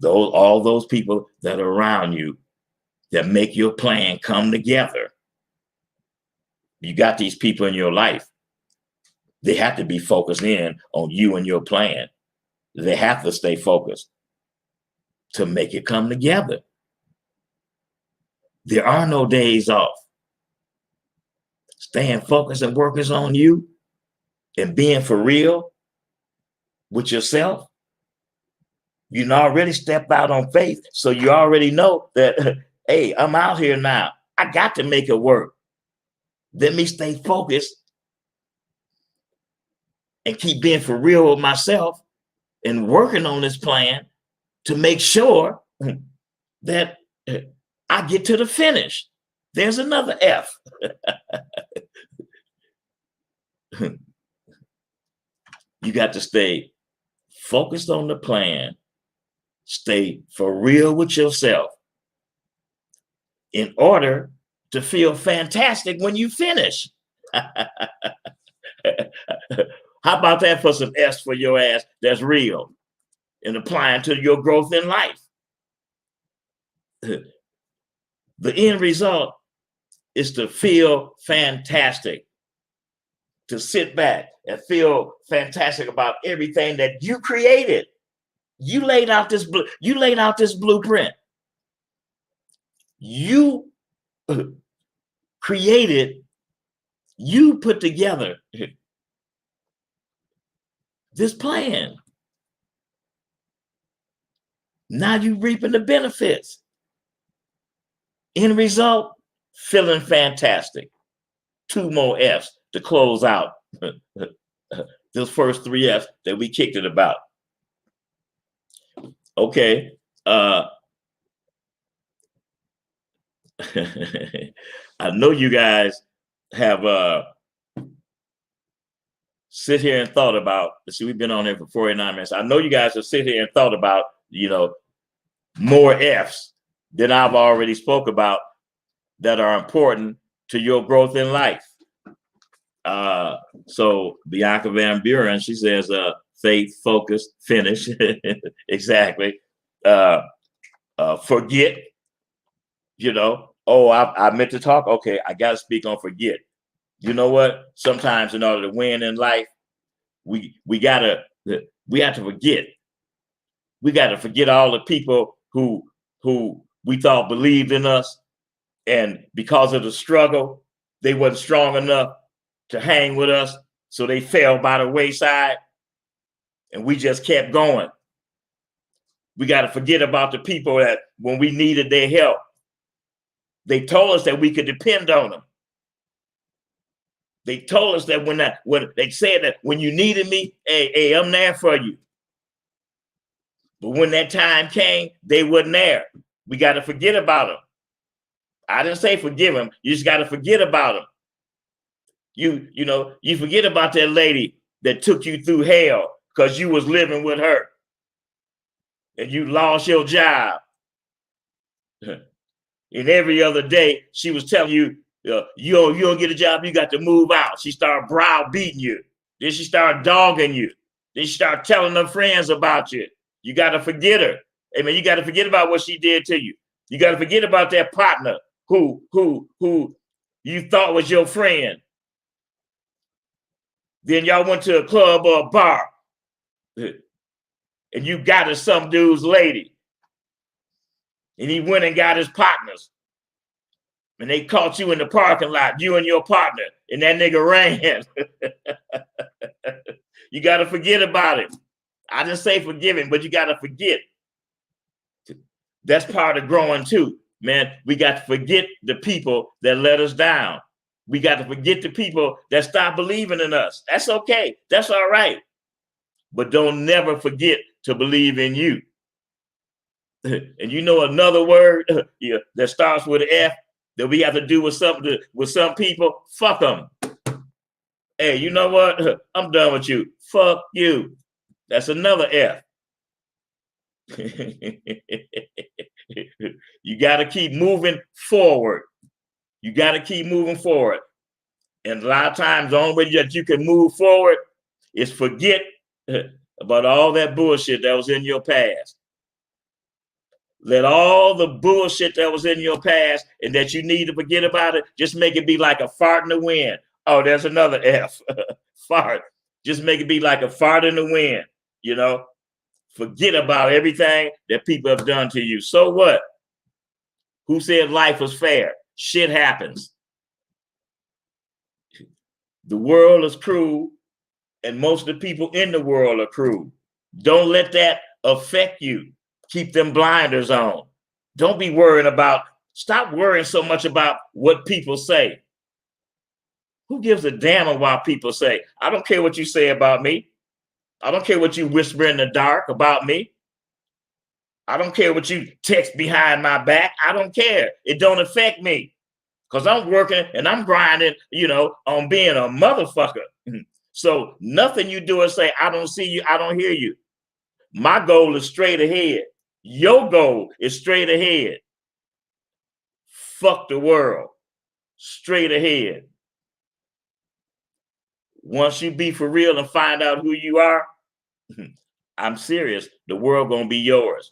all those people that are around you that make your plan come together. You got these people in your life. They have to be focused in on you and your plan. They have to stay focused to make it come together. There are no days off. Staying focused and working on you and being for real with yourself. You already stepped out on faith, so you already know that, hey, I'm out here now. I got to make it work. Let me stay focused and keep being for real with myself and working on this plan to make sure that I get to the finish. There's another F. You got to stay focused on the plan. Stay for real with yourself in order to feel fantastic when you finish. How about that for some S for your ass that's real and applying to your growth in life? The end result is to feel fantastic, to sit back and feel fantastic about everything that you created. You laid out this blueprint. You created, you put together this plan. Now you reaping the benefits. End result, feeling fantastic. 2 more F's to close out those first 3 F's that we kicked it about. Okay. I know you guys have sit here and thought about, see, we've been on here for 49 minutes. I know you guys have sit here and thought about, more F's than I've already spoke about that are important to your growth in life. So Bianca Van Buren, she says, faith, focus, finish. Exactly. Forget, I meant to talk. Okay, I got to speak on forget. You know what? Sometimes in order to win in life, we have to forget. We got to forget all the people who we thought believed in us. And because of the struggle, They wasn't strong enough to hang with us, so they fell by the wayside, and we just kept going. We got to forget about the people that when we needed their help, they told us that we could depend on them. They told us that when they said that when you needed me, hey, I'm there for you. But when that time came, they wasn't there. We got to forget about them. I didn't say forgive them. You just got to forget about them. You forget about that lady that took you through hell because you was living with her and you lost your job. And every other day she was telling you, you don't get a job, you got to move out. She started browbeating you. Then she started dogging you. Then she started telling her friends about you. You got to forget her. I mean, you got to forget about what she did to you. You got to forget about that partner who you thought was your friend. Then y'all went to a club or a bar and you got some dude's lady. And he went and got his partners. And they caught you in the parking lot, you and your partner, and that nigga ran. You got to forget about it. I didn't say forgive him, but you got to forget. That's part of growing too, man. We got to forget the people that let us down. We got to forget the people that stopped believing in us. That's okay. That's all right. But don't never forget to believe in you. And you know another word that starts with an F that we have to do with something with some people? Fuck them. Hey, you know what? I'm done with you. Fuck you. That's another F. You got to keep moving forward. You got to keep moving forward. And a lot of times the only way that you can move forward is forget about all that bullshit that was in your past. Let all the bullshit that was in your past and that you need to forget about it, just make it be like a fart in the wind. Oh, there's another F. Fart. Just make it be like a fart in the wind, you know? Forget about everything that people have done to you. So what? Who said life was fair? Shit happens. The world is cruel, and most of the people in the world are cruel. Don't let that affect you. Keep them blinders on. Don't be worrying stop worrying so much about what people say. Who gives a damn about what people say? I don't care what you say about me. I don't care what you whisper in the dark about me. I don't care what you text behind my back. I don't care. It don't affect me because I'm working and I'm grinding, on being a motherfucker. So nothing you do or say, I don't see you, I don't hear you. My goal is straight ahead. Your goal is straight ahead. Fuck the world. Straight ahead. Once you be for real and find out who you are, I'm serious, the world gonna be yours.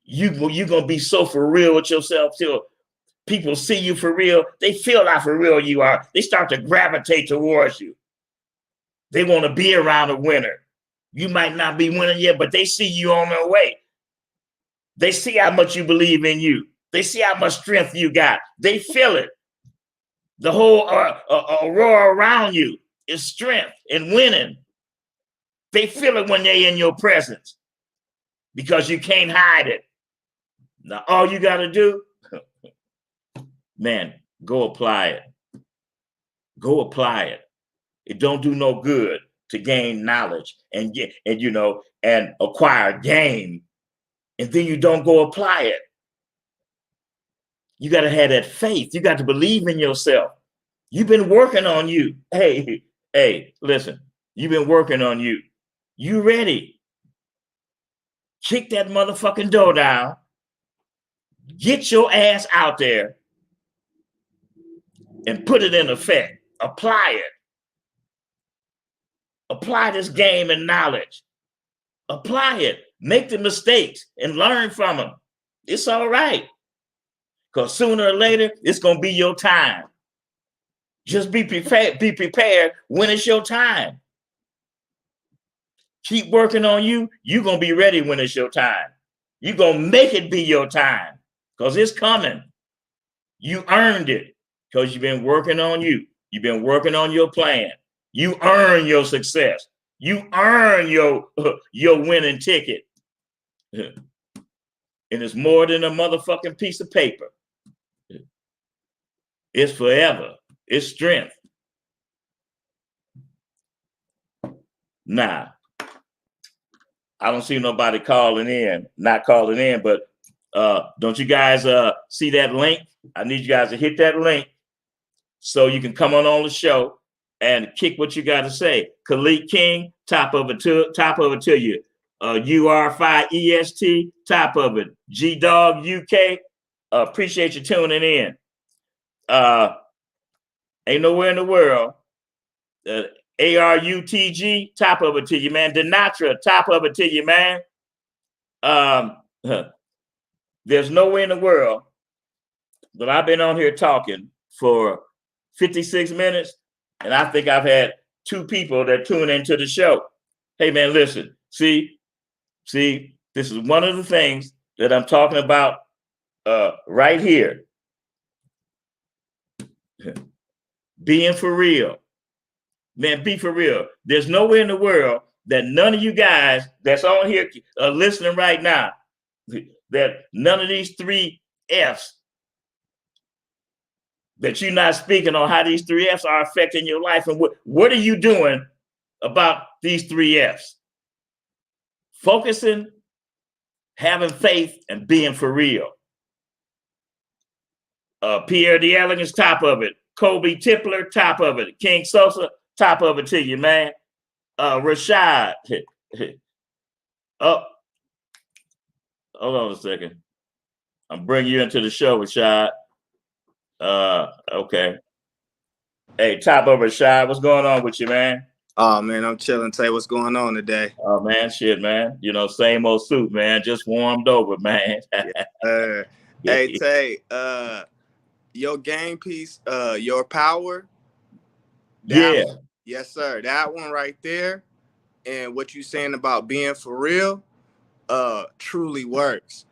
You gonna be so for real with yourself till people see you for real. They feel how for real you are. They start to gravitate towards you. They want to be around a winner. You might not be winning yet, but they see you on their way. They see how much you believe in you. They see how much strength you got. They feel it. The whole aurora around you is strength and winning. They feel it when they're in your presence because you can't hide it. Now, all you got to do, man, go apply it. Go apply it. It don't do no good to gain knowledge and acquire game, and then you don't go apply it. You got to have that faith. You got to believe in yourself. You've been working on you. Hey, listen, you've been working on you. You ready? Kick that motherfucking door down. Get your ass out there and put it in effect. Apply it. Apply this game and knowledge. Apply it. Make the mistakes and learn from them. It's all right. Because sooner or later, it's going to be your time. Just be prepared when it's your time. Keep working on you. You're going to be ready when it's your time. You're going to make it be your time because it's coming. You earned it because you've been working on you. You've been working on your plan. You earn your success. You earn your winning ticket. And it's more than a motherfucking piece of paper. It's forever. It's strength. Nah, I don't see nobody not calling in, but don't you guys see that link? I need you guys to hit that link so you can come on the show and kick what you got to say. Khalid King, top of it to you. UR5EST, top of it. G Dog UK, appreciate you tuning in. Ain't nowhere in the world. ARUTG, top of it to you, man. Denatra, top of it to you, man. There's no way in the world that I've been on here talking for 56 minutes, and I think I've had 2 people that tune into the show. Hey, man, listen. See, this is one of the things that I'm talking about right here. Being for real. Man, be for real. There's nowhere in the world that none of you guys that's on here listening right now, that none of these 3 F's, that you're not speaking on how these 3 F's are affecting your life. And what are you doing about these 3 F's? Focusing, having faith, and being for real. Pierre the Elegance, top of it. Kobe Tippler, top of it. King Sosa, top of it to you, man. Rashad. Oh, hold on a second. I'm bringing you into the show, Rashad. Okay. Hey, top of Rashad, what's going on with you, man? Oh, man, I'm chilling. Tay, what's going on today? Oh, man, shit, man. You know, same old suit, man. Just warmed over, man. Hey, Tay, your game piece, Your Power. Yeah. Yes, sir. That one right there. And what you saying about being for real, truly works.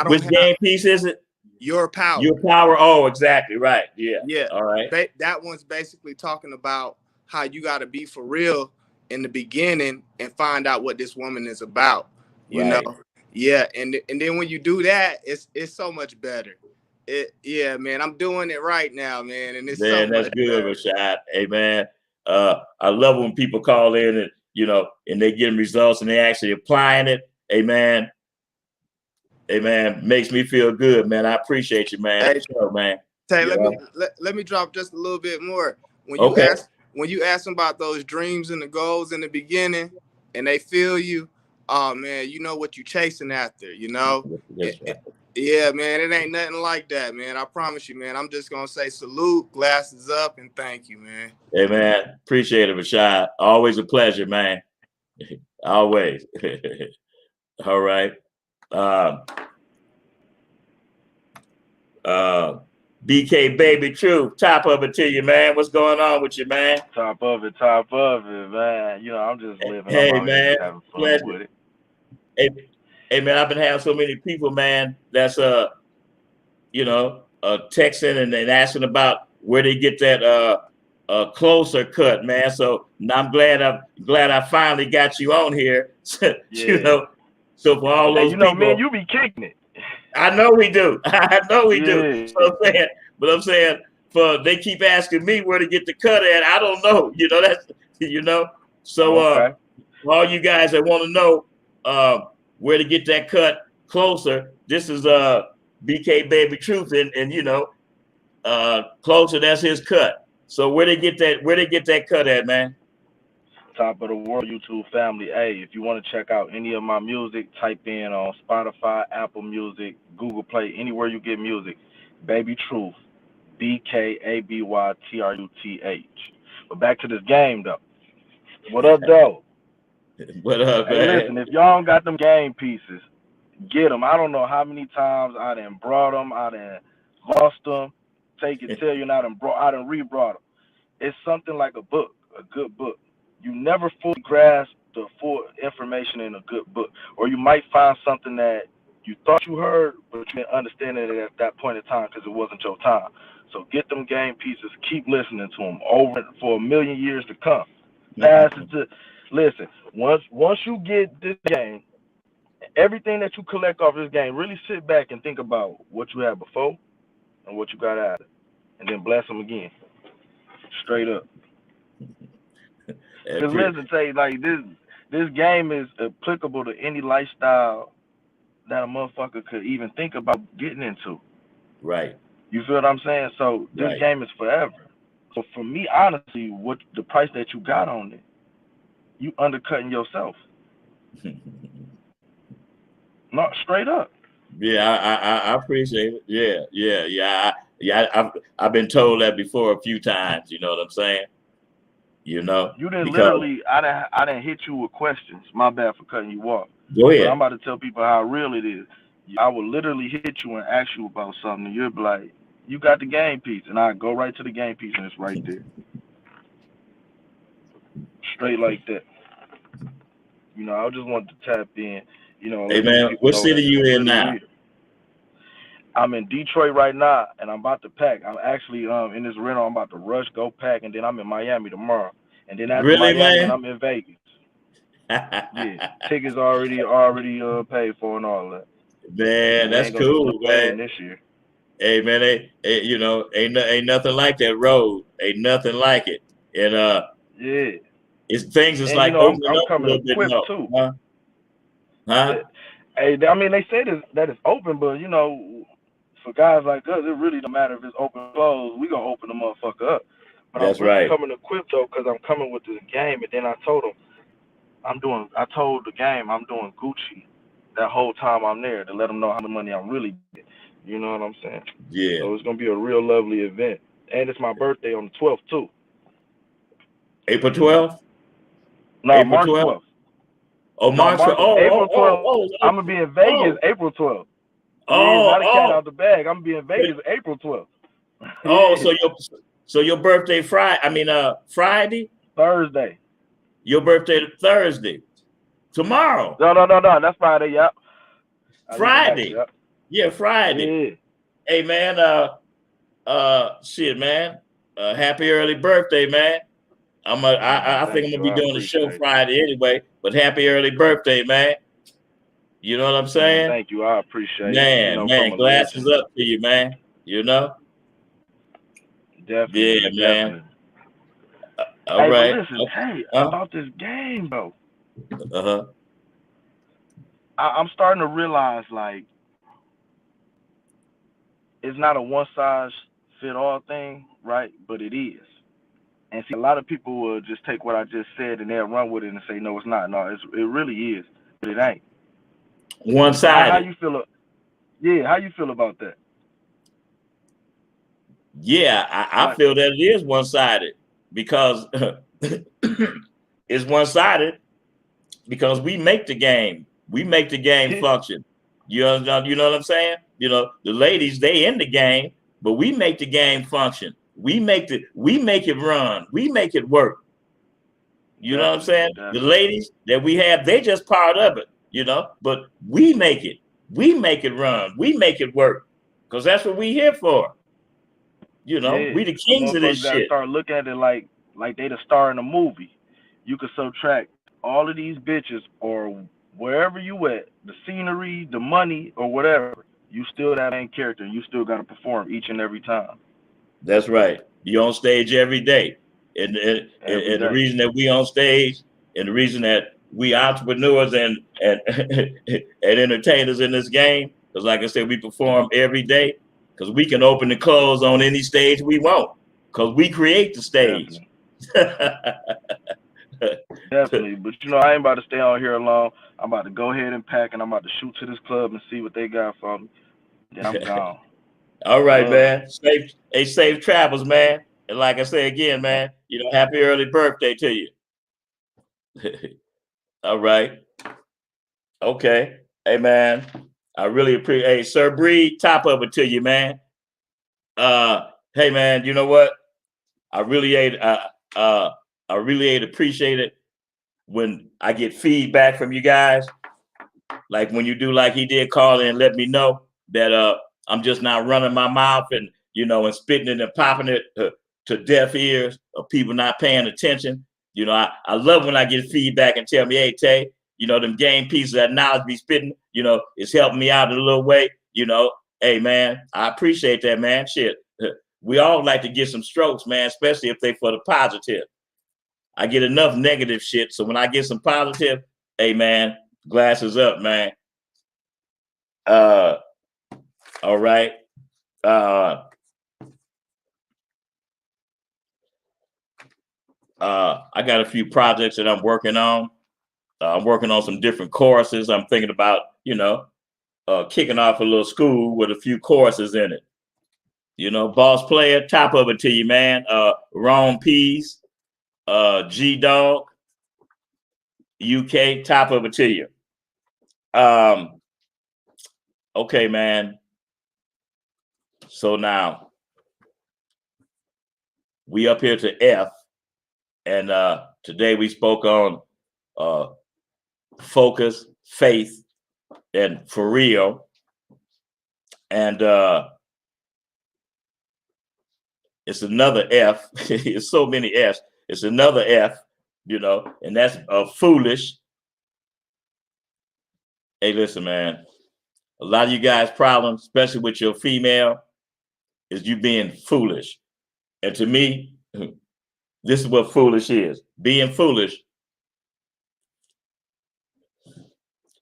Which game piece is it? Your Power. Your Power. Oh, exactly. Right. Yeah. Yeah. All right. That one's basically talking about how you got to be for real in the beginning and find out what this woman is about. You know? Yeah. And then when you do that, it's so much better. Yeah, man, I'm doing it right now, man. And it's man, that's good, Rashad. Hey, man, I love when people call in and, you know, and they get results and they actually applying it. Hey, man, makes me feel good, man. I appreciate you, man. Hey, sure, man. Tay, let me drop just a little bit more. When you ask them about those dreams and the goals in the beginning, and they feel you, oh man, you know what you're chasing after, you know? Yeah, man, it ain't nothing like that, man. I promise you, man. I'm just gonna say salute, glasses up, and thank you, man. Hey, man, appreciate it, Rashad. Always a pleasure, man. Always. All right. BK Baby Truth, top of it to you, man. What's going on with you, man? Top of it, man. You know, I'm just living. Hey, I'm man, having fun with it. Hey, man, I've been having so many people, man, that's you know, texting and asking about where they get that closer cut, man. So I'm glad I finally got you on here. You know, so for all those people, man, you be kicking it. I know we do. I know we do. So I'm saying, they keep asking me where to get the cut at. I don't know. You know, that's, you know. So for all you guys that want to know where to get that cut closer, this is BK Baby Truth, and you know, closer, that's his cut. So where they get that cut at, man? Top of the world YouTube family. Hey, if you want to check out any of my music, type in on Spotify, Apple Music, Google Play, anywhere you get music. Baby Truth, BKABYTRUTH. But back to this game though. What up, though? What up, hey, man? Listen, if y'all don't got them game pieces, get them. I don't know how many times I done brought them, I done lost them. Take it, tell you, and I done re-brought them. It's something like a book, a good book. You never fully grasp the full information in a good book, or you might find something that You thought you heard, but you didn't understand it at that point in time because it wasn't your time. So get them game pieces. Keep listening to them over for a million years to come. Pass it to. Listen, once you get this game, everything that you collect off this game, really sit back and think about what you had before and what you got out of it, and then bless them again. Straight up. Because listen, say like this game is applicable to any lifestyle that a motherfucker could even think about getting into. Right. You feel what I'm saying? So this game is forever. So for me, honestly, what the price that you got on it, you undercutting yourself. Not straight up. Yeah, I appreciate it. Yeah. I've been told that before a few times. You know what I'm saying? You know. You didn't literally. I didn't hit you with questions. My bad for cutting you off. Go ahead. But I'm about to tell people how real it is. I will literally hit you and ask you about something, and you'll be like, "You got the game piece," and I go right to the game piece, and it's right there, straight like that. You know, I just wanted to tap in. You know, hey man, what city you in now? I'm in Detroit right now, and I'm about to pack. I'm actually in this rental. I'm about to rush, go pack, and then I'm in Miami tomorrow. And then after Miami, man? I'm in Vegas. Yeah, tickets already paid for and all that. Man, that's cool, man. This year. Hey man, you know, ain't nothing like that road. Ain't nothing like it. And yeah, it's things is and, like you know, opening I'm up a coming little bit equipped more. too. Huh? Hey, I mean, they say that it's open, but you know, for guys like us, it really don't matter if it's open or closed. We gonna open the motherfucker up. But that's I'm really right. coming equipped though, because I'm coming with this game, and then I told them I told the game I'm doing Gucci that whole time I'm there to let them know how much money I'm really getting. You know what I'm saying? Yeah. So it's gonna be a real lovely event, and it's my birthday on the 12th too. April 12th? No, April March 12th? 12th. Oh, March 12th. April 12th. I'm gonna be in Vegas April 12th. Not a cat out the bag. I'm gonna be in Vegas April 12th. Oh, so your birthday Friday? Thursday. Your birthday Thursday. Tomorrow. No. That's Friday. Yep. Friday. Yeah, Friday. Yeah. Hey man, shit, man. Happy early birthday, man. I think I'm gonna be doing the show Friday anyway, but happy early birthday, man. You know what I'm saying? Thank you. I appreciate it. You know, Man, glasses up to you, man. You know? Definitely. Yeah, definitely. man. All right. But listen, about this game though. I'm starting to realize like it's not a one-size-fit-all thing, right? But it is. And see, a lot of people will just take what I just said and they'll run with it and say, no, it's not. No, it really is, but it ain't. One-sided. How you feel? How you feel about that? Yeah, I feel that it is one-sided because it's one-sided because we make the game. We make the game function. You know what I'm saying? You know, the ladies, they in the game, but we make the game function. We make it run. We make it work. You know what I'm saying? The ladies that we have, they just part of it, you know, but we make it. We make it run. We make it work because that's what we here for. You know, we the kings of this shit. Start looking at it like they the star in a movie. You could subtract all of these bitches or wherever you at, the scenery, the money, or whatever. You still that main character. You still got to perform each and every time. That's right. You on stage every day. And the reason that we on stage and the reason that we entrepreneurs and entertainers in this game, because like I said, we perform every day because we can open and close on any stage we want because we create the stage. Definitely. But you know, I ain't about to stay on here long. I'm about to go ahead and pack and I'm about to shoot to this club and see what they got for me. Then I'm gone. All right, man. Safe travels, man. And like I say again, man, you know, happy early birthday to you. All right. Okay. Hey, man. I really appreciate. Hey, Sir Breed, top of it to you, man. Hey, man. You know what? I really appreciate it when I get feedback from you guys. Like when you do like he did, call in and let me know that I'm just not running my mouth and, you know, and spitting it and popping it to deaf ears of people not paying attention. You know, I love when I get feedback and tell me, hey, Tay, you know, them game pieces that knowledge be spitting, you know, it's helping me out in a little way. You know, hey, man, I appreciate that, man. Shit. We all like to get some strokes, man, especially if they for the positive. I get enough negative shit. So when I get some positive, hey, man, glasses up, man. All right. I got a few projects that I'm working on. I'm working on some different courses. I'm thinking about, you know, kicking off a little school with a few courses in it. You know, Boss Player, top of it to you, man. Ron Pease, G Dog, UK, top of it to you. Okay, man. So now we up here to F, and today we spoke on focus, faith, and for real. And it's another F. It's so many F's. It's another F, you know, and that's foolish. Hey, listen, man. A lot of you guys' problems, especially with your female, is you being foolish. And to me, this is what foolish is. Being foolish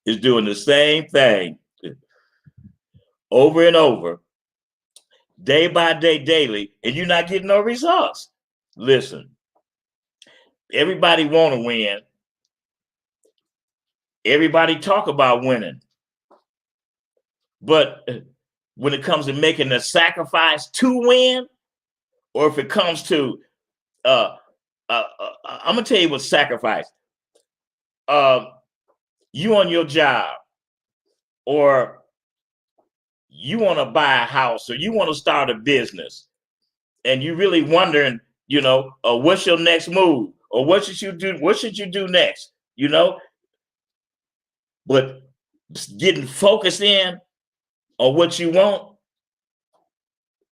is doing the same thing over and over, day by day, daily, and you're not getting no results. Listen, everybody want to win. Everybody talk about winning. But when it comes to making a sacrifice to win, or if it comes to, I'm going to tell you what sacrifice. You on your job, or you want to buy a house, or you want to start a business, and you really wondering, you know, what's your next move, or what should you do? What should you do next? You know, but getting focused in on what you want,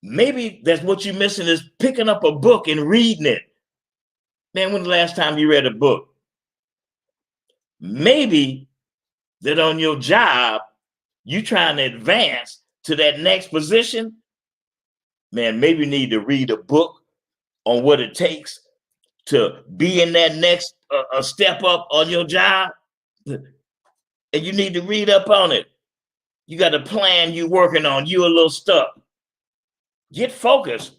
maybe that's what you're missing is picking up a book and reading it. Man, when the last time you read a book? Maybe that on your job, you trying to advance to that next position. Man, maybe you need to read a book on what it takes to be in that next step up on your job. And you need to read up on it. You got a plan you working on, you a little stuck. Get focused.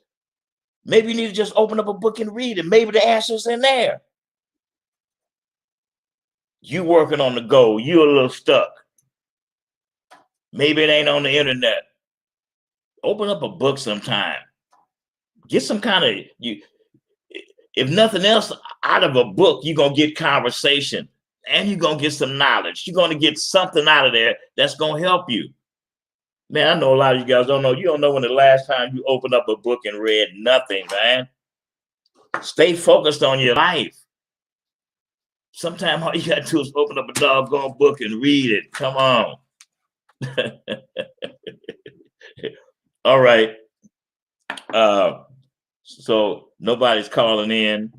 Maybe you need to just open up a book and read it. Maybe the answer's in there. You working on the goal, you a little stuck. Maybe it ain't on the internet. Open up a book sometime. Get some kind of, if nothing else, out of a book, you're going to get conversation and you're going to get some knowledge. You're going to get something out of there that's going to help you. Man, I know a lot of you guys don't know. You don't know when the last time you opened up a book and read nothing, man. Stay focused on your life. Sometimes all you got to do is open up a doggone book and read it. Come on. All right. So nobody's calling in.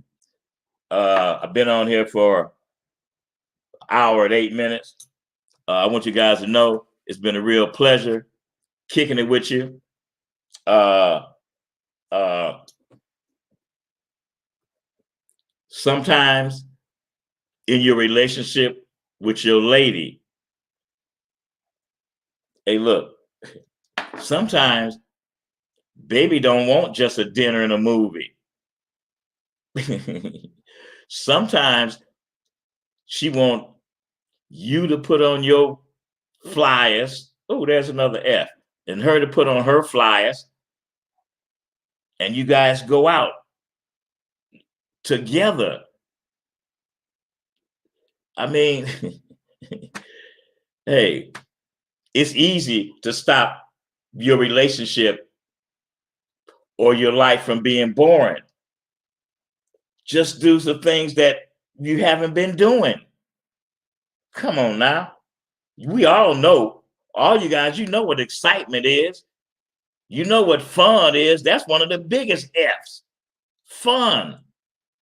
I've been on here for an hour and 8 minutes. I want you guys to know it's been a real pleasure kicking it with you. Sometimes in your relationship with your lady, hey, look, sometimes baby don't want just a dinner and a movie. Sometimes she want you to put on your flyers. Oh, there's another F. And her to put on her flyers. And you guys go out together. I mean, hey, it's easy to stop your relationship or your life from being boring. Just do the things that you haven't been doing. Come on now. We all know, all you guys, you know what excitement is. You know what fun is. That's one of the biggest F's. Fun.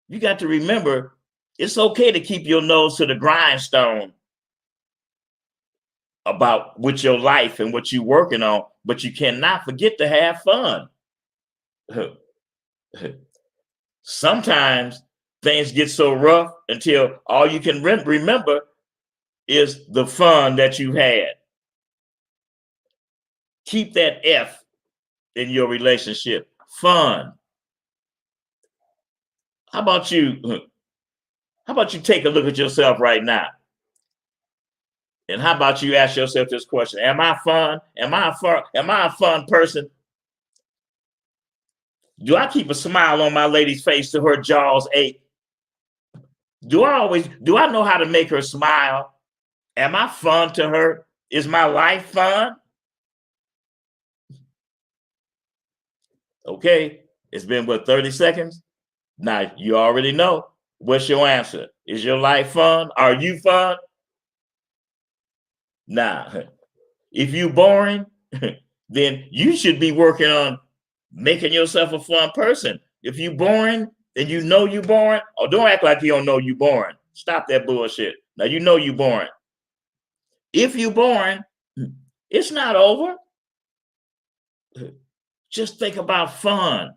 You got to remember, it's okay to keep your nose to the grindstone about with your life and what you're working on, but you cannot forget to have fun. Sometimes things get so rough until all you can remember is the fun that you had. Keep that F in your relationship. Fun. How about you? How about you take a look at yourself right now? And how about you ask yourself this question? Am I fun? Am I a fun person? Do I keep a smile on my lady's face till her jaws ache? Do I know how to make her smile? Am I fun to her? Is my life fun? Okay, it's been what, 30 seconds? Now you already know. What's your answer? Is your life fun? Are you fun? Nah, if you boring, then you should be working on making yourself a fun person. If you boring, then you know you boring. Oh, don't act like you don't know you boring. Stop that bullshit. Now you know you boring. If you boring, it's not over. Just think about fun.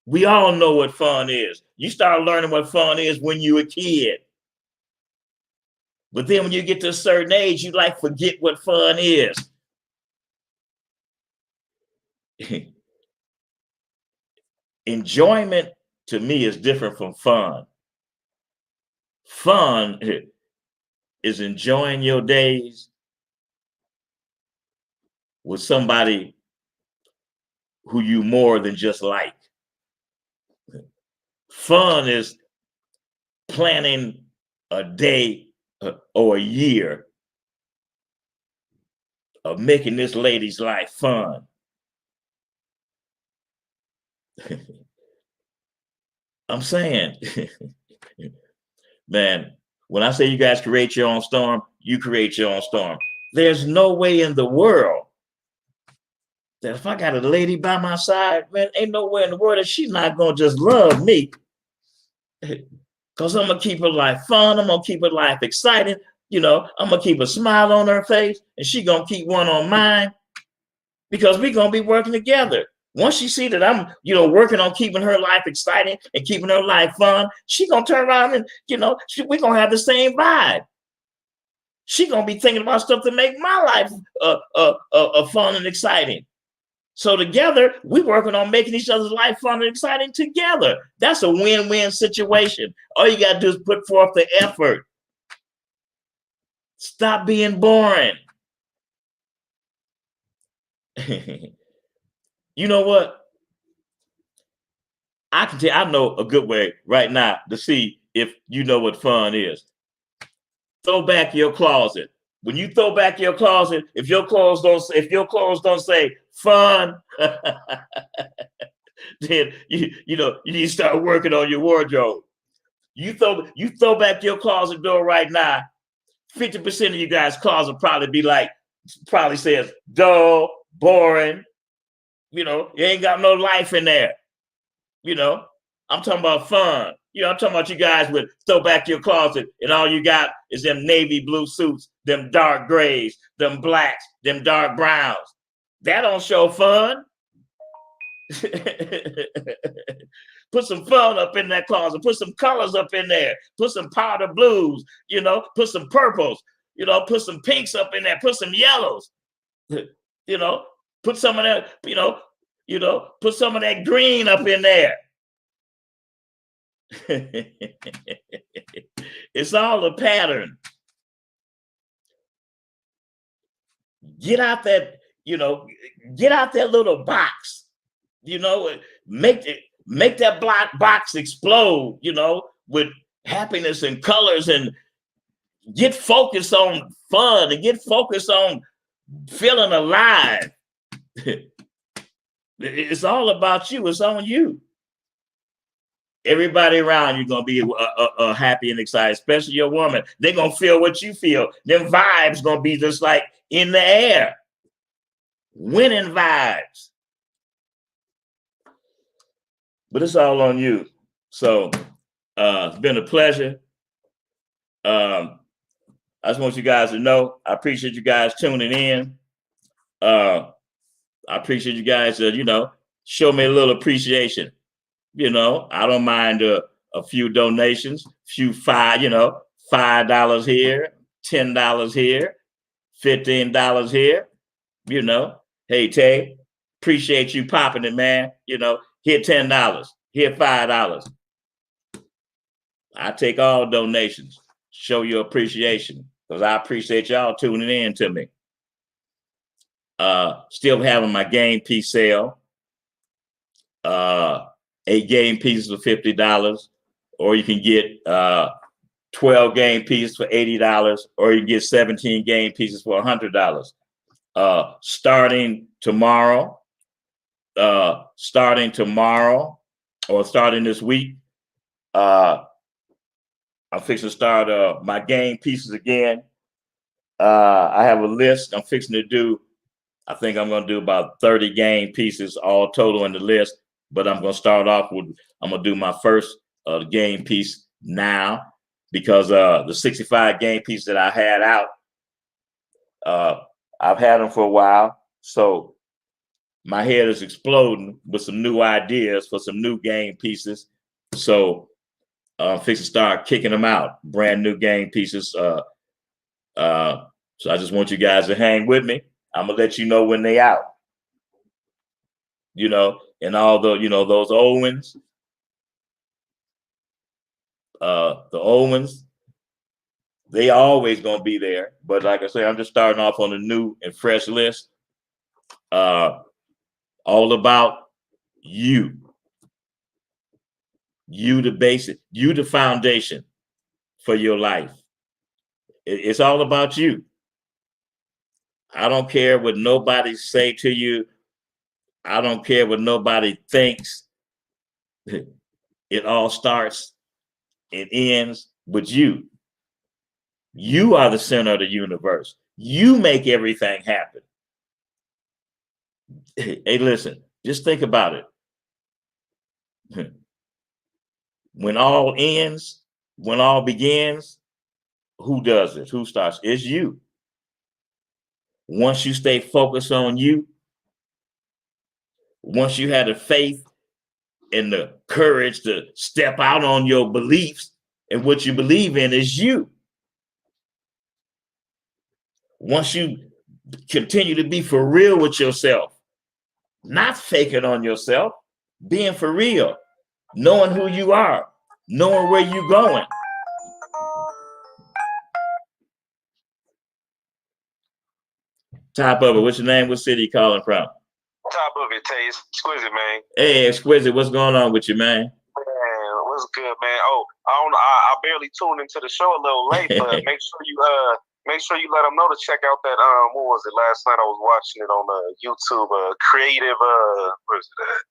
We all know what fun is. You start learning what fun is when you're a kid. But then when you get to a certain age, you like forget what fun is. Enjoyment to me is different from fun. Fun is enjoying your days with somebody who you more than just like. Fun is planning a day or a year of making this lady's life fun. I'm saying, man, when I say you guys create your own storm, you create your own storm. There's no way in the world that if I got a lady by my side, man, ain't no way in the world that she's not gonna just love me. Because I'm gonna keep her life fun, I'm gonna keep her life exciting, I'm gonna keep a smile on her face, and she gonna keep one on mine, because we're gonna be working together. Once she see that I'm, working on keeping her life exciting and keeping her life fun, she gonna turn around and, we're gonna have the same vibe. She gonna be thinking about stuff to make my life fun and exciting. So together, we're working on making each other's life fun and exciting together. That's a win-win situation. All you gotta do is put forth the effort. Stop being boring. You know what? I know a good way right now to see if you know what fun is. Throw back your closet. When you throw back your closet, if your clothes don't say fun, then you need to start working on your wardrobe. You throw back your closet door right now. 50% of you guys' closet probably says dull, boring. You ain't got no life in there. I'm talking about fun. I'm talking about you guys would throw back your closet and all you got is them navy blue suits, them dark grays, them blacks, them dark browns. That don't show fun. Put some fun up in that closet. Put some colors up in there. Put some powder blues, put some purples, put some pinks up in there. Put some yellows, put some of that, put some of that green up in there. It's all a pattern. Get out that little box, make that black box explode, with happiness and colors, and get focused on fun and get focused on feeling alive. It's all about you. It's on you. Everybody around you gonna be happy and excited, especially your woman. They're gonna feel what you feel. Them vibes gonna be just like in the air. Winning vibes. But it's all on you. So it's been a pleasure. I just want you guys to know I appreciate you guys tuning in. I appreciate you guys show me a little appreciation. I don't mind a few donations, $5 here, $10 here, $15 here. Hey Tay, appreciate you popping it, man. Here $10, here $5. I take all donations. Show your appreciation because I appreciate y'all tuning in to me. Still having my game piece sale. 8 game pieces for $50, or you can get 12 game pieces for $80, or you can get 17 game pieces for $100. Starting tomorrow, or starting this week, I'm fixing to start my game pieces again. I have a list I'm fixing to do. I think I'm going to do about 30 game pieces all total in the list, but I'm going to start off with, I'm going to do my first game piece now because the 65 game piece that I had out, I've had them for a while. So my head is exploding with some new ideas for some new game pieces. So I'm fixing to start kicking them out, brand new game pieces. So I just want you guys to hang with me. I'm gonna let you know when they out. And all the, those old ones. The old ones, they always gonna be there. But like I say, I'm just starting off on a new and fresh list. All about you. You the basic, you the foundation for your life. It's all about you. I don't care what nobody say to you. I don't care what nobody thinks. It all starts and ends with you. You are the center of the universe. You make everything happen. Hey, listen, just think about it. When all ends, when all begins, who does it? Who starts? It's you. Once you stay focused on you, once you have the faith and the courage to step out on your beliefs and what you believe in is you. Once you continue to be for real with yourself, not faking on yourself, being for real, knowing who you are, knowing where you're going. Top of it, what's your name? What city you calling from? Top of it, Tay. Exquisite, man. Hey, Exquisite, what's going on with you, man? Man, what's good, man? Oh, I barely tuned into the show a little late, but make sure you let them know to check out that what was it last night? I was watching it on YouTube. Creative, what is that?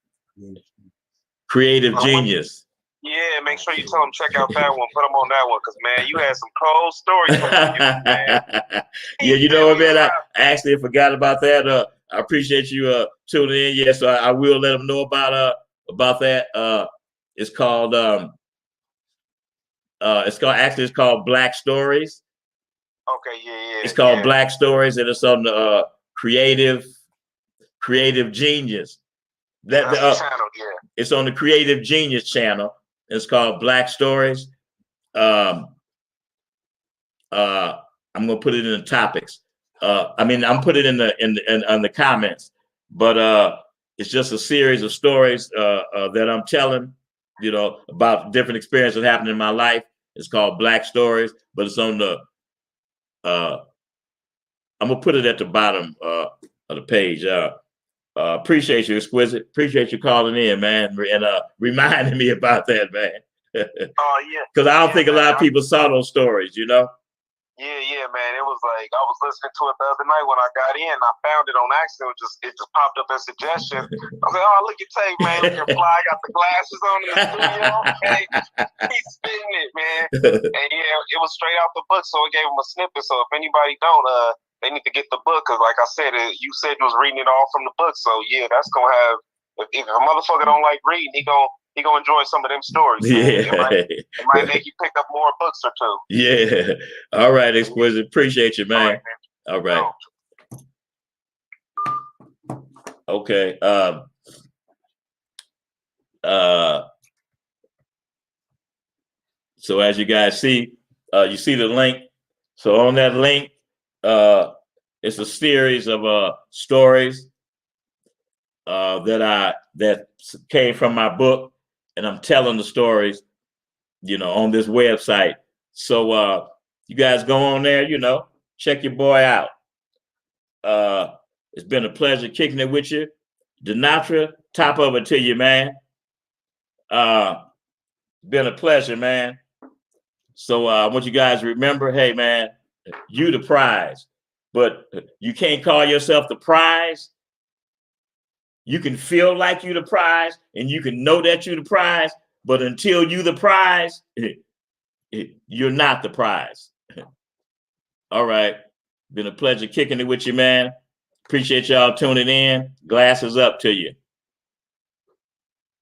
Creative Genius. Yeah, make sure you tell them check out that one. Put them on that one, cause man, you had some cold stories. Man. Yeah, you know what, man? I actually forgot about that. I appreciate you tuning in. Yes, so I will let them know about that. It's called it's called Black Stories. Okay, yeah. It's called Black Stories, and it's on the Creative Genius. That's the channel, yeah. It's on the Creative Genius channel. It's called Black Stories. I'm gonna put it in the topics. I'm put it in the comments. But it's just a series of stories that I'm telling, about different experiences that happened in my life. It's called Black Stories, but it's on the. I'm gonna put it at the bottom of the page. Appreciate you, Exquisite. Appreciate you calling in, man, and reminding me about that, man. Oh yeah. Because I don't think a lot of people saw those stories, Yeah, Yeah, man. It was like I was listening to it the other night when I got in. I found it on accident. It just popped up as suggestion. I was like, oh, look at Tate, man. Looking fly. Got the glasses on in the studio. Okay. He's spitting it, man. And yeah, it was straight out the book, so it gave him a snippet. So if anybody don't, they need to get the book, because like I said, you said you was reading it all from the book. So yeah, that's gonna have. If a motherfucker don't like reading, he gonna enjoy some of them stories. Man. Yeah. It might make you pick up more books or two. Yeah. All right, Exquisite. Appreciate you, man. All right. Okay. So as you guys see, you see the link. So on that link, it's a series of stories that came from my book, and I'm telling the stories, on this website. So you guys go on there, check your boy out. It's been a pleasure kicking it with you. Denatra, top of it to you, man. Been a pleasure, man. So I want you guys to remember, hey, man, you the prize, but you can't call yourself the prize. You can feel like you the prize, and you can know that you the prize, but until you the prize, you're not the prize. All right. Been a pleasure kicking it with you, man. Appreciate y'all tuning in. Glasses up to you.